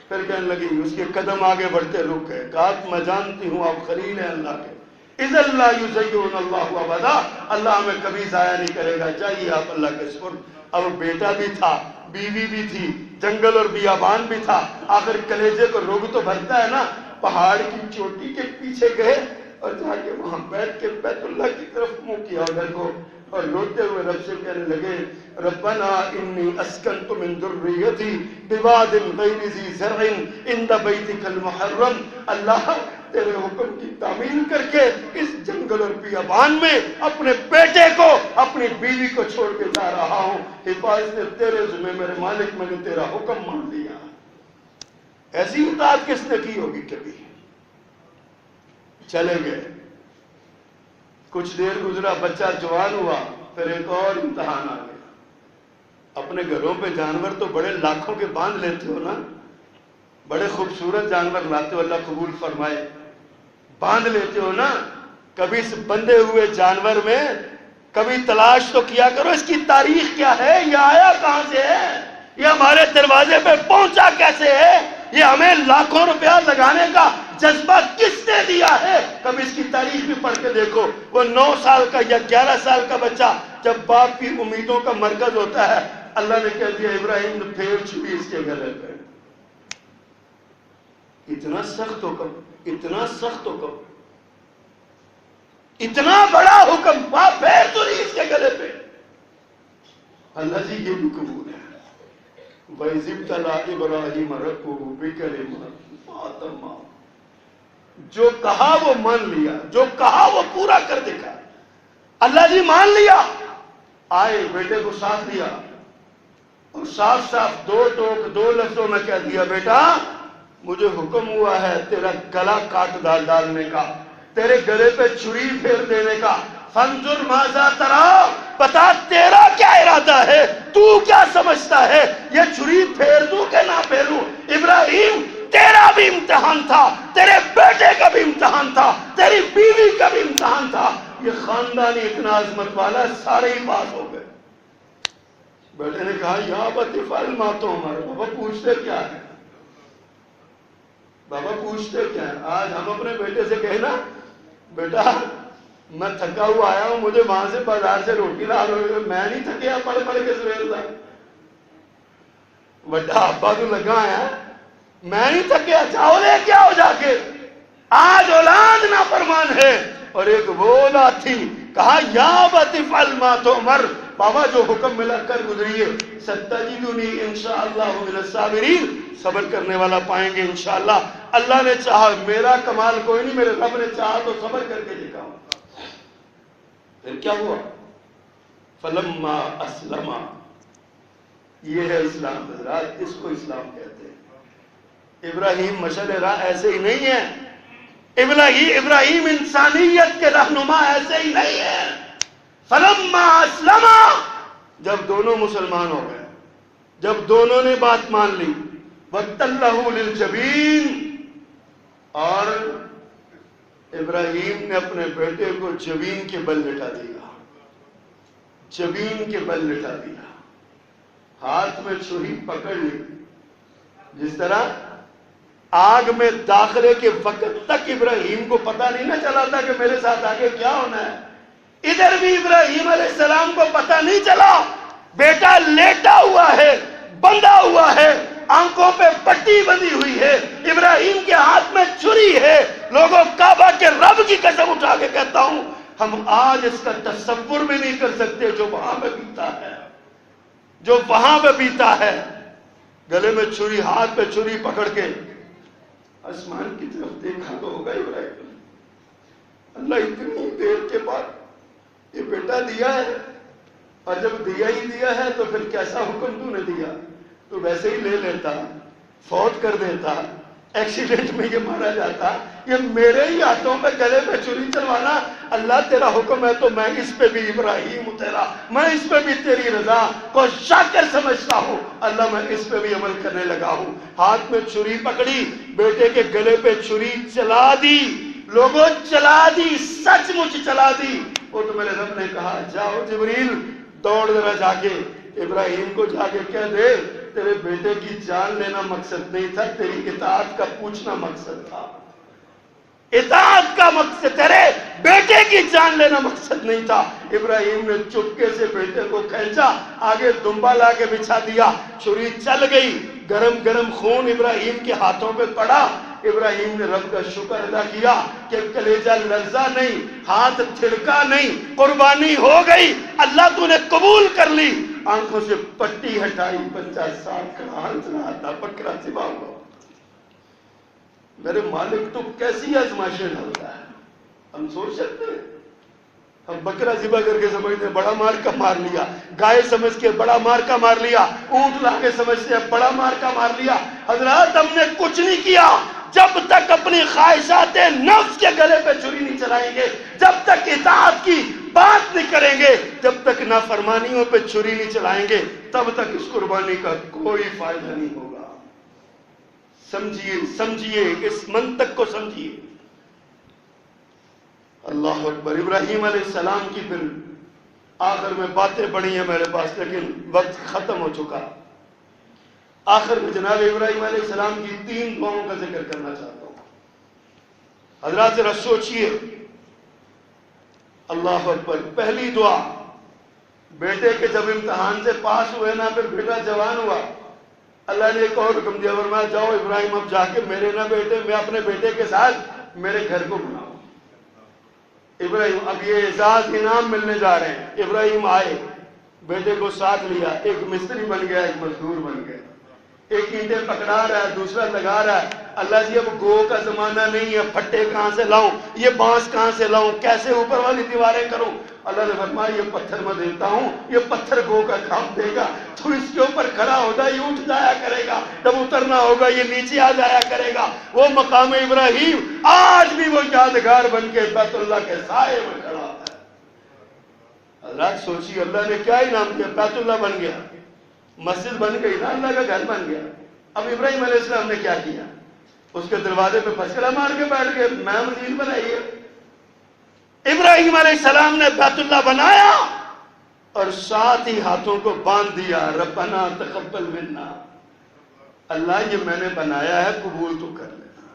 پھر کہنے لگی، اس کے قدم آگے بڑھتے رک گئے، کہا میں جانتی ہوں آپ خلیل ہیں اللہ کے، اِذَا لَا يُضَيِّعُنَ اللَّهُ أَبَدًا، اللہ ہمیں کبھی ضائع نہیں کرے گا، چاہیے آپ اللہ کے سپرد۔ اب بیٹا بھی تھا، بیوی بھی تھی، جنگل اور بیابان بھی تھا، آخر کلیجے کو روگ تو بھرتا ہے نا۔ پہاڑ کی چوٹی کے پیچھے گئے اور جا کے وہاں بیٹھ کے بیت اللہ کی طرف منہ کیا ادھر کو، اور روتے ہوئے رب سے کہنے لگے، ربنا انی اسکنت من ذریتی بواد غیر ذی زرع عند بیتک المحرم، اللہ تیرے حکم کی تعمیل کر کے اس جنگل اور بیابان میں اپنے بیٹے کو، اپنی بیوی کو چھوڑ کے جا رہا ہوں، حفاظت تیرے ذمہ میرے مالک، میں نے تیرا حکم مان لیا۔ ایسی اطاعت کس نے کی ہوگی کبھی؟ چلے گئے، کچھ دیر گزرا، بچہ جوان ہوا، پھر ایک اور امتحان آ گیا۔ اپنے گھروں پہ جانور تو بڑے لاکھوں کے باندھ لیتے ہو نا، بڑے خوبصورت جانور لاتے ہو، اللہ قبول فرمائے، باندھ لیتے ہو نا، کبھی اس بندھے ہوئے جانور میں کبھی تلاش تو کیا کرو اس کی تاریخ کیا ہے، یہ آیا کہاں سے ہے، یہ ہمارے دروازے پہ پہنچا کیسے ہے، یہ ہمیں لاکھوں روپیہ لگانے کا جذبہ کس نے دیا ہے، کبھی اس کی تاریخ بھی پڑھ کے دیکھو۔ وہ 9 سال کا یا 11 سال کا بچہ جب باپ کی امیدوں کا مرکز ہوتا ہے، اللہ نے کہہ دیا ابراہیم نے پھیر چھپی اس کے گلے پہ۔ اتنا سخت حکم، اتنا سخت حکم، اتنا بڑا حکم، باپ پھیر تو نہیں اس کے گلے پہ۔ اللہ جی یہ بھی قبول ہے، وَإِذِ ابْتَلَىٰ إِبْرَاهِيمَ رَبُّهُ بِكَلِمَاتٍ فَأَتَمَّهُنَّ، جو کہا وہ مان لیا، جو کہا وہ پورا کر دکھا۔ اللہ جی مان لیا، آئے بیٹے کو ساتھ لیا اور صاف صاف دو لفظوں میں کہہ دیا، بیٹا مجھے حکم ہوا ہے تیرا گلا کاٹ ڈالنے کا، تیرے گلے پہ چھری پھیر دینے کا، فانظر ماذا ترى، بتا تیرا کیا ارادہ ہے، تو کیا سمجھتا ہے، یہ چھری پھیر دوں کہ نہ پھیروں؟ ابراہیم تیرا بھی امتحان تھا، تیرے بیٹے کا بھی امتحان تھا، تیری بیوی کا بھی امتحان تھا، یہ خاندانی اتنا عظمت والا سارے ہی پاس ہو گئے۔ بیٹے نے کہا یا ابت افعل ما تؤمر، بابا پوچھتے کیا ہے، بابا پوچھتے کیا ہے؟ آج ہم اپنے بیٹے سے کہیں نا، بیٹا میں تھکا ہوا آیا ہوں، مجھے وہاں سے بازار سے روٹی لا دو، میں نہیں تھکیا پڑھ کے سویر تھا، بڑا ابا تو لگا ہے، میں نہیں تھکیا، جاؤ لے کے آؤ جا کے۔ آج اولاد نافرمان ہے، اور ایک وہ اولاد تھی، کہا یا ابت افعل ما تؤمر، بابا جو حکم ملا کر گزریے، ستجدنی انشاءاللہ من الصابرین، صبر کرنے والا پائیں گے انشاءاللہ۔ اللہ نے چاہا، میرا کمال کوئی نہیں، میرے رب نے چاہا تو صبر کر کے دکھاؤں۔ پھر کیا ہوا؟ فلما اسلم، یہ ہے اسلام حضرات، اس کو اسلام کہتے ہیں۔ ابراہیم مشعل راہ ایسے ہی نہیں ہے، ابراہیم انسانیت کے رہنما ایسے ہی نہیں ہے۔ فلما اسلم، جب دونوں مسلمان ہو گئے، جب دونوں نے بات مان لی، وَتَلَّهُ لِلْجَبِينِ، اور ابراہیم نے اپنے بیٹے کو جبین کے بل لٹا دیا، جبین کے بل لٹا دیا، ہاتھ میں چھری پکڑ لی، جس طرح آگ میں داخلے کے وقت تک ابراہیم کو پتہ نہیں نہ چلا تھا کہ میرے ساتھ آگے کیا ہونا ہے، ادھر بھی ابراہیم علیہ السلام کو پتہ نہیں چلا، بیٹا لیٹا ہوا ہے، بندھا ہوا ہے، آنکھوں پہ پٹی بندھی ہوئی ہے، ابراہیم کے ہاتھ میں چھری ہے۔ لوگوں کعبہ کے رب کی قسم اٹھا کے کہتا ہوں، ہم آج اس کا تصور بھی نہیں کر سکتے جو وہاں پہ بیتا ہے، جو وہاں پہ بیتا ہے۔ گلے میں چھری، ہاتھ پہ چھری پکڑ کے آسمان کی طرف دیکھا تو ہوگا ابراہیم، اللہ اتنی دیر کے بعد یہ بیٹا دیا ہے، اور جب دیا ہی دیا ہے تو پھر کیسا حکم تو نے دیا، تو ویسے ہی لے لیتا، فوت کر دیتا، ایکسیڈنٹ میں یہ مارا جاتا، یہ میرے ہی ہاتھوں پہ گلے پہ چھری چلوانا، اللہ تیرا حکم ہے تو میں اس پہ بھی ابراہیم ہوں تیرا، میں اس پہ بھی تیری رضا کو شاکر سمجھتا ہوں، اللہ میں اس پہ بھی عمل کرنے لگا ہوں۔ ہاتھ میں چھری پکڑی، بیٹے کے گلے پہ چھری چلا دی، لوگوں چلا دی، سچ مچ چلا دی۔ وہ تو میرے رب نے کہا جاؤ جبریل دوڑ ذرا جا کے ابراہیم کو جا کے کہہ دے تیرے بیٹے کی جان لینا مقصد نہیں تھا، تیری اطاعت کا پوچھنا مقصد تھا، اطاعت کا مقصد، تیرے بیٹے کی جان لینا مقصد نہیں تھا۔ ابراہیم نے چپکے سے بیٹے کو کھینچا، آگے دمبا لا کے بچھا دیا، چھری چل گئی، گرم گرم خون ابراہیم کے ہاتھوں پہ پڑا۔ ابراہیم نے رب کا شکر ادا کیا کہ کلیجہ لرزا نہیں، ہاتھ تھڑکا نہیں، قربانی ہو گئی، اللہ تو نے قبول کر لی۔ آنکھوں سے پٹی ہٹائی، بچہ صاف کھڑا ہنس رہا تھا، بکرا ذبح ہوا۔ میرے مالک تو کیسی آزمائشیں ڈالتا ہے، ہم سوچ سکتے ہیں؟ ہم بکرا ذبح کر کے سمجھتے ہیں بڑا مار کا مار لیا، گائے سمجھ کے بڑا مار کا مار لیا، اونٹ لا کے سمجھتے ہیں بڑا مار کا مار لیا۔ حضرات ہم نے کچھ نہیں کیا، جب تک اپنی خواہشات نفس کے گلے پہ چھری نہیں چلائیں گے، جب تک اطاعت کی بات نہیں کریں گے، جب تک نافرمانیوں پہ چھری نہیں چلائیں گے، تب تک اس قربانی کا کوئی فائدہ نہیں ہوگا۔ سمجھیے اس منطق کو سمجھیے۔ اللہ اکبر۔ ابراہیم علیہ السلام کی پھر آخر میں باتیں پڑھی ہیں میرے پاس، لیکن وقت ختم ہو چکا۔ آخر میں جناب ابراہیم علیہ السلام کی 3 دعاؤں کا ذکر کرنا چاہتا ہوں۔ حضرات ذرا سوچئے، اللہ اکبر۔ پہلی دعا، بیٹے کے جب امتحان سے پاس ہوئے نا، پھر بیٹا جوان ہوا، اللہ نے ایک اور حکم دیا، فرمایا جاؤ ابراہیم اب جا کے میرے نہ بیٹے، میں اپنے بیٹے کے ساتھ میرے گھر کو بناؤ۔ ابراہیم اب یہ اعزاز انعام ملنے جا رہے ہیں۔ ابراہیم آئے، بیٹے کو ساتھ لیا، ایک مستری بن گیا، ایک مزدور بن گیا، ایک اینٹیں پکڑا رہا ہے، دوسرا لگا رہا ہے۔ اللہ جی اب گو کا زمانہ نہیں ہے، پھٹے کہاں سے لاؤں، یہ بانس کہاں سے لاؤں، کیسے اوپر والی دیواریں کروں؟ اللہ نے فرمایا یہ پتھر میں دیتا ہوں، یہ پتھر گو کا کام دے گا، تو اس کے اوپر کھڑا ہوتا یہ اٹھ جایا کرے گا، جب اترنا ہوگا یہ نیچے آ جایا کرے گا۔ وہ مقام ابراہیم آج بھی وہ یادگار بن کے بیت اللہ کے سائے میں کھڑا ہے۔ حضرات سوچیے، اللہ نے کیا انعام دیا، بیت اللہ بن گیا، مسجد بن گئی نا، اللہ کا گھر بن گیا۔ اب ابراہیم علیہ السلام نے کیا کیا؟ اس کے دروازے پہ پھسکڑا مار کے بیٹھ گئے، میں مزید بنائیے۔ ابراہیم علیہ السلام نے بیت اللہ بنایا اور ساتھ ہی ہاتھوں کو باندھ دیا، ربنا تقبل منا، اللہ یہ میں نے بنایا ہے قبول تو کر لینا،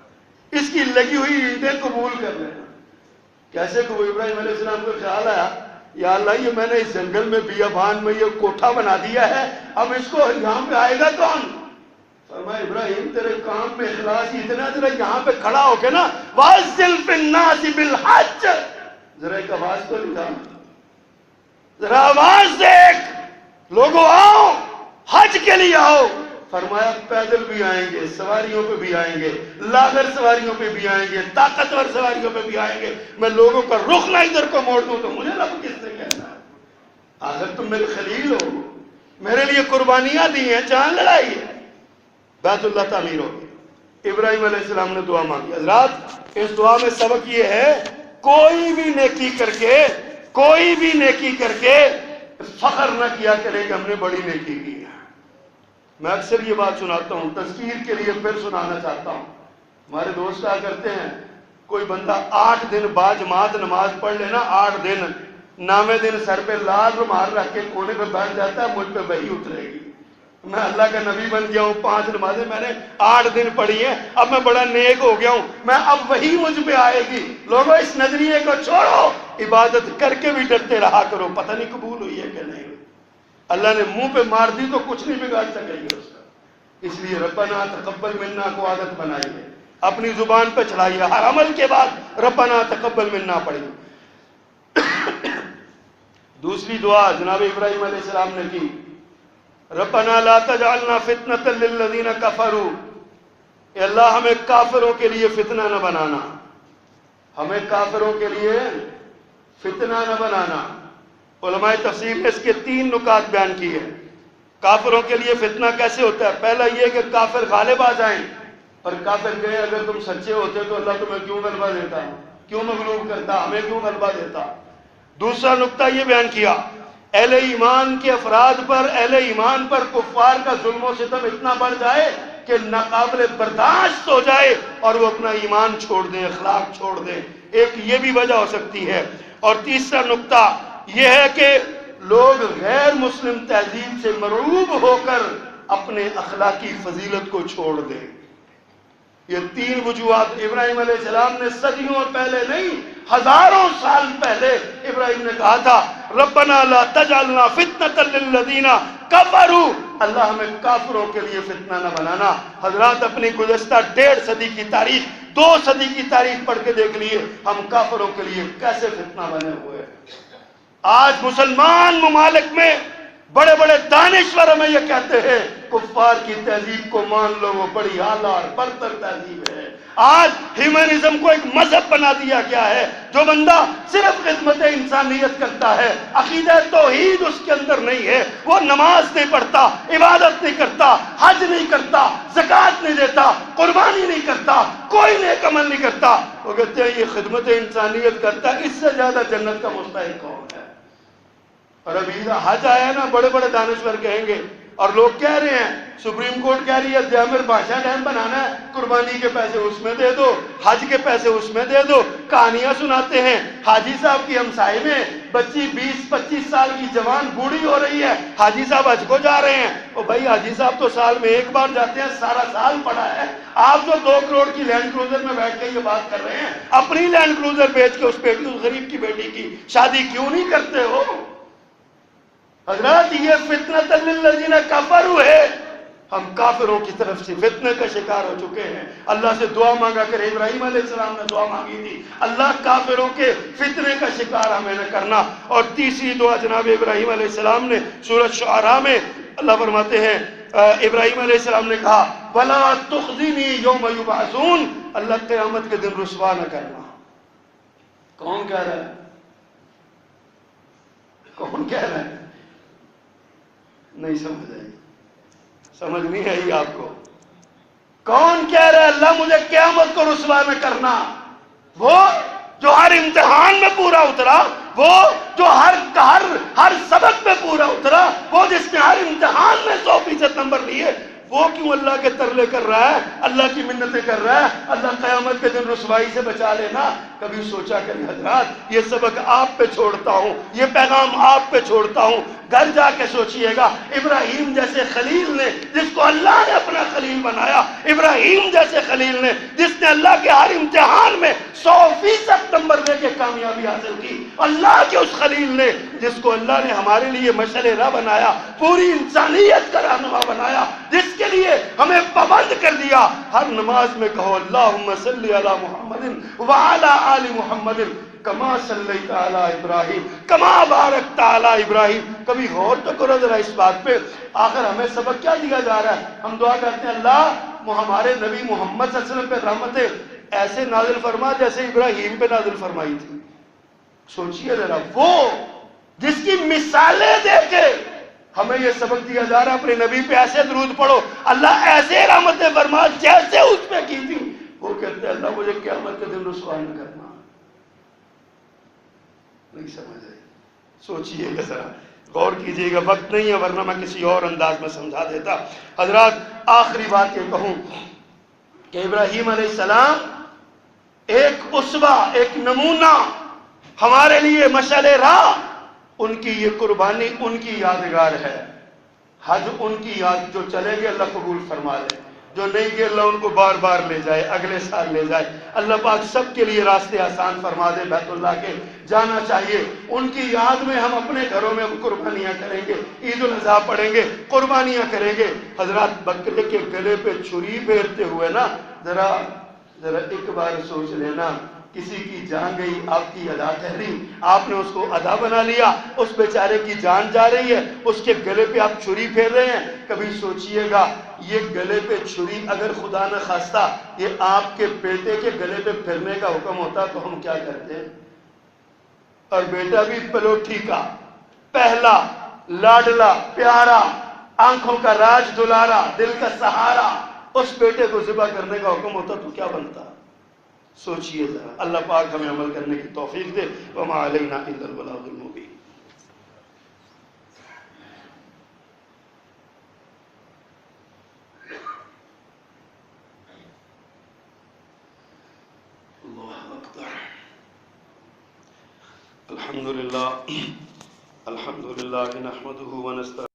اس کی لگی ہوئی اینٹیں قبول کر لینا۔ کیسے قبول؟ ابراہیم علیہ السلام کو خیال آیا، یا اللہ یہ میں نے اس جنگل میں بیابان میں یہ کوٹھا بنا دیا ہے، اب اس کو یہاں پہ آئے گا کون؟ فرمایا ابراہیم تیرے کام میں اخلاص اتنا، ذرا یہاں پہ کھڑا ہو کے نا، وَأَذِّن فِي النَّاسِ بِالْحَجِّ، ذرا ایک آواز تو نکال، ذرا آواز دیکھ، لوگوں آؤ حج کے لیے آؤ۔ فرمایا پیدل بھی آئیں گے، سواریوں پہ بھی آئیں گے، لاغر سواریوں پہ بھی آئیں گے، طاقتور سواریوں پہ بھی آئیں گے، میں لوگوں کا رخ نہ ادھر کو موڑ دوں تو مجھے رب کس نے کہنا ہے؟ آخر تم میرے خلیل ہو، میرے لیے قربانیاں دی ہیں، جان لڑائی ہے۔ بیت اللہ تعمیر ہو گئی، ابراہیم علیہ السلام نے دعا مانگی۔ حضرات اس دعا میں سبق یہ ہے، کوئی بھی نیکی کر کے فخر نہ کیا کرے کہ ہم نے بڑی نیکی کی ہے۔ میں اکثر یہ بات سناتا ہوں، تذکیر کے لیے پھر سنانا چاہتا ہوں۔ ہمارے دوست کہا کرتے ہیں، کوئی بندہ 8 دن بعد جماعت نماز پڑھ لینا، 8 دن 9ویں دن سر پہ لال رومال رکھ کے کونے پہ بیٹھ جاتا ہے، مجھ پہ وحی اترے گی، میں اللہ کا نبی بن گیا ہوں، 5 نمازیں میں نے 8 دن پڑھی ہیں، اب میں بڑا نیک ہو گیا ہوں، میں اب وہی مجھ پہ آئے گی۔ لوگوں اس نظریے کو چھوڑو، عبادت کر کے بھی ڈرتے رہا کرو، پتہ نہیں قبول ہوئی ہے کہ نہیں۔ اللہ نے منہ پہ مار دی تو کچھ نہیں بگاڑ سکے گی اس کا۔ اس لیے ربنا تقبل منا کو عادت بنائیے، اپنی زبان پہ چڑھائیے، ہر عمل کے بعد ربنا تقبل منا پڑھیے۔ دوسری دعا جناب ابراہیم علیہ السلام نے کی، ربنا لا تجعلنا فتنة للذین کفروا، اے اللہ ہمیں کافروں کے لیے فتنہ نہ بنانا، ہمیں کافروں کے لیے فتنہ نہ بنانا۔ علماء تفسیر نے اس کے 3 نکات بیان کیے ہیں۔ کافروں کے لیے فتنہ کیسے ہوتا ہے؟ پہلا یہ کہ کافر غالب آ جائیں، اور کافر کہے اگر تم سچے ہوتے تو اللہ تمہیں کیوں غلبہ دیتا، کیوں مغلوب کرتا، ہمیں کیوں غلبہ دیتا۔ دوسرا نکتہ یہ بیان کیا، اہل ایمان کے افراد پر، اہل ایمان پر کفار کا ظلم و ستم اتنا بڑھ جائے کہ ناقابل برداشت ہو جائے اور وہ اپنا ایمان چھوڑ دیں، اخلاق چھوڑ دیں، ایک یہ بھی وجہ ہو سکتی ہے۔ اور تیسرا نقطہ یہ ہے کہ لوگ غیر مسلم تہذیب سے مرعوب ہو کر اپنے اخلاقی فضیلت کو چھوڑ دیں۔ یہ تین وجوہات ابراہیم علیہ السلام نے صدیوں پہلے نہیں، ہزاروں سال پہلے ابراہیم نے کہا تھا ربنا لا تجعلنا فتنة للذین کفروا، اللہ ہمیں کافروں کے لیے فتنہ نہ بنانا۔ حضرات اپنی گزشتہ 1.5 صدی کی تاریخ، 2 صدی کی تاریخ پڑھ کے دیکھ لیے ہم کافروں کے لیے کیسے فتنہ بنے ہوئے ہیں۔ آج مسلمان ممالک میں بڑے بڑے دانشور ہمیں یہ کہتے ہیں کفار کی تہذیب کو مان لو، وہ بڑی اعلیٰ اور برتر تہذیب ہے۔ آج ہیومنزم کو ایک مذہب بنا دیا گیا ہے، جو بندہ صرف خدمت انسانیت کرتا ہے، عقیدہ توحید اس کے اندر نہیں ہے، وہ نماز نہیں پڑھتا، عبادت نہیں کرتا، حج نہیں کرتا، زکوٰۃ نہیں دیتا، قربانی نہیں کرتا، کوئی نیک عمل نہیں کرتا، وہ کہتے ہیں یہ خدمت انسانیت کرتا ہے، اس سے زیادہ جنت کا مستحق کون ہے؟ اور ابھی حج آیا نا، بڑے بڑے دانشور کہیں گے، اور لوگ کہہ رہے ہیں، سپریم کورٹ کہہ رہی ہے جامر بادشاہ ڈیم بنانا ہے، قربانی کے پیسے اس میں دے دو، حج کے پیسے اس میں دے دو۔ کہانیاں سناتے ہیں حاجی صاحب کی ہمسائے میں بچی 20-25 سال کی جوان بوڑھی ہو رہی ہے، حاجی صاحب حج کو جا رہے ہیں۔ او بھائی حاجی صاحب تو سال میں ایک بار جاتے ہیں، سارا سال پڑا ہے، آپ جو 2 کروڑ کی لینڈ کروزر میں بیٹھ کے یہ بات کر رہے ہیں، اپنی لینڈ کروزر بیچ کے اس بیٹی، اس غریب کی بیٹی کی شادی کیوں نہیں کرتے ہو؟ حضرات یہ فتنۃ للذین کفروا ہے، ہم کافروں کی طرف سے فتنے کا شکار ہو چکے ہیں۔ اللہ سے دعا مانگا کرے، ابراہیم علیہ السلام نے دعا مانگی تھی اللہ کافروں کے فتنے کا شکار ہمیں نہ کرنا۔ اور تیسری دعا جناب ابراہیم علیہ السلام نے سورۃ شعراء میں اللہ فرماتے ہیں، ابراہیم علیہ السلام نے کہا وَلَا تُخْزِنِي يَوْمَ يُبْعَثُونَ، اللہ قیامت کے دن رسوا نہ کرنا۔ کون کہہ رہا ہے؟ کون کہہ رہا ہے؟ نہیں سمجھ آئی، سمجھ نہیں آئی آپ کو؟ کون کہہ رہا ہے اللہ مجھے قیامت کو رسوا نہ کرنا؟ وہ جو ہر امتحان میں پورا اترا، وہ جو ہر سبق میں پورا اترا، وہ جس نے ہر امتحان میں 100% نمبر لیے، وہ کیوں اللہ کے ترلے کر رہا ہے، اللہ کی منتیں کر رہا ہے اللہ قیامت کے دن رسوائی سے بچا لینا؟ کبھی سوچا کریں حضرات، یہ سبق آپ پہ چھوڑتا ہوں، یہ پیغام آپ پہ چھوڑتا ہوں، گھر جا کے سوچئے گا ابراہیم جیسے خلیل نے جس کو اللہ نے اپنا خلیل بنایا، ابراہیم جیسے خلیل نے جس نے اللہ کے ہر امتحان میں 100% نمبر دے کے کامیابی حاصل کی، اللہ کے اس خلیل نے جس کو اللہ نے ہمارے لیے مشعل راہ بنایا، پوری انسانیت کا رہنما بنایا، جس کے لیے ہمیں پابند کر دیا ہر نماز میں کہو اللہم صلی علی محمد وعلی آل محمد کما صلیت علی ابراہیم کما بارکت علی ابراہیم۔ کبھی غور تو کرو ذرا اس بات پہ، آخر ہمیں سبق کیا دیا جا رہا ہے؟ ہم دعا کرتے ہیں اللہ ہمارے نبی محمد صلی اللہ علیہ وسلم پہ رحمتیں ایسے نازل فرما جیسے ابراہیم پہ نازل فرمائی تھی۔ سوچئے ذرا، وہ جس کی مثالیں دیکھ کے ہمیں یہ سبق دیا جا رہا ہے اپنے نبی پہ ایسے درود پڑھو، اللہ ایسے رحمتیں فرما جیسے اس پہ کی تھی، وہ کہتے ہیں اللہ مجھے قیامت کے دن رسوا نہ کرنا۔ نہیں سمجھ آئی؟ سوچئے گا ذرا، غور کیجئے گا، وقت نہیں ہے ورنہ میں کسی اور انداز میں سمجھا دیتا۔ حضرات آخری بات یہ کہوں کہ ابراہیم علیہ السلام ایک اسوہ، ایک نمونہ، ہمارے لیے مشعل راہ، ان کی یہ قربانی ان کی یادگار ہے۔ حج ان کی یاد، جو چلیں گے اللہ قبول فرما لے، جو نہیں گئے اللہ ان کو بار بار لے جائے، اگلے سال لے جائے، اللہ پاک سب کے لیے راستے آسان فرما دے۔ بیت اللہ کے جانا چاہیے، ان کی یاد میں ہم اپنے گھروں میں قربانیاں کریں گے، عید الاضحیٰ پڑھیں گے، قربانیاں کریں گے۔ حضرات بکرے کے گلے پہ چھری پھیرتے ہوئے نا ذرا ایک بار سوچ لینا، کسی کی جان گئی، آپ کی ادا ٹھہری، آپ نے اس کو ادا بنا لیا، اس بیچارے کی جان جا رہی ہے، اس کے گلے پہ آپ چھری پھیر رہے ہیں۔ کبھی سوچئے گا یہ گلے پہ چھری اگر خدا نہ خواستہ یہ آپ کے بیٹے کے گلے پہ پھرنے کا حکم ہوتا تو ہم کیا کرتے؟ اور بیٹا بھی پلوٹھی کا، پہلا، لاڈلا، پیارا، آنکھوں کا راج دلارا، دل کا سہارا، اس بیٹے کو ذبح کرنے کا حکم ہوتا تو کیا بنتا؟ سوچئے ذرا۔ اللہ پاک ہمیں عمل کرنے کی توفیق دے۔ وما علینا الا البلاغ المبین۔ اللہ اکبر۔ الحمد للہ نحمده ونستعینه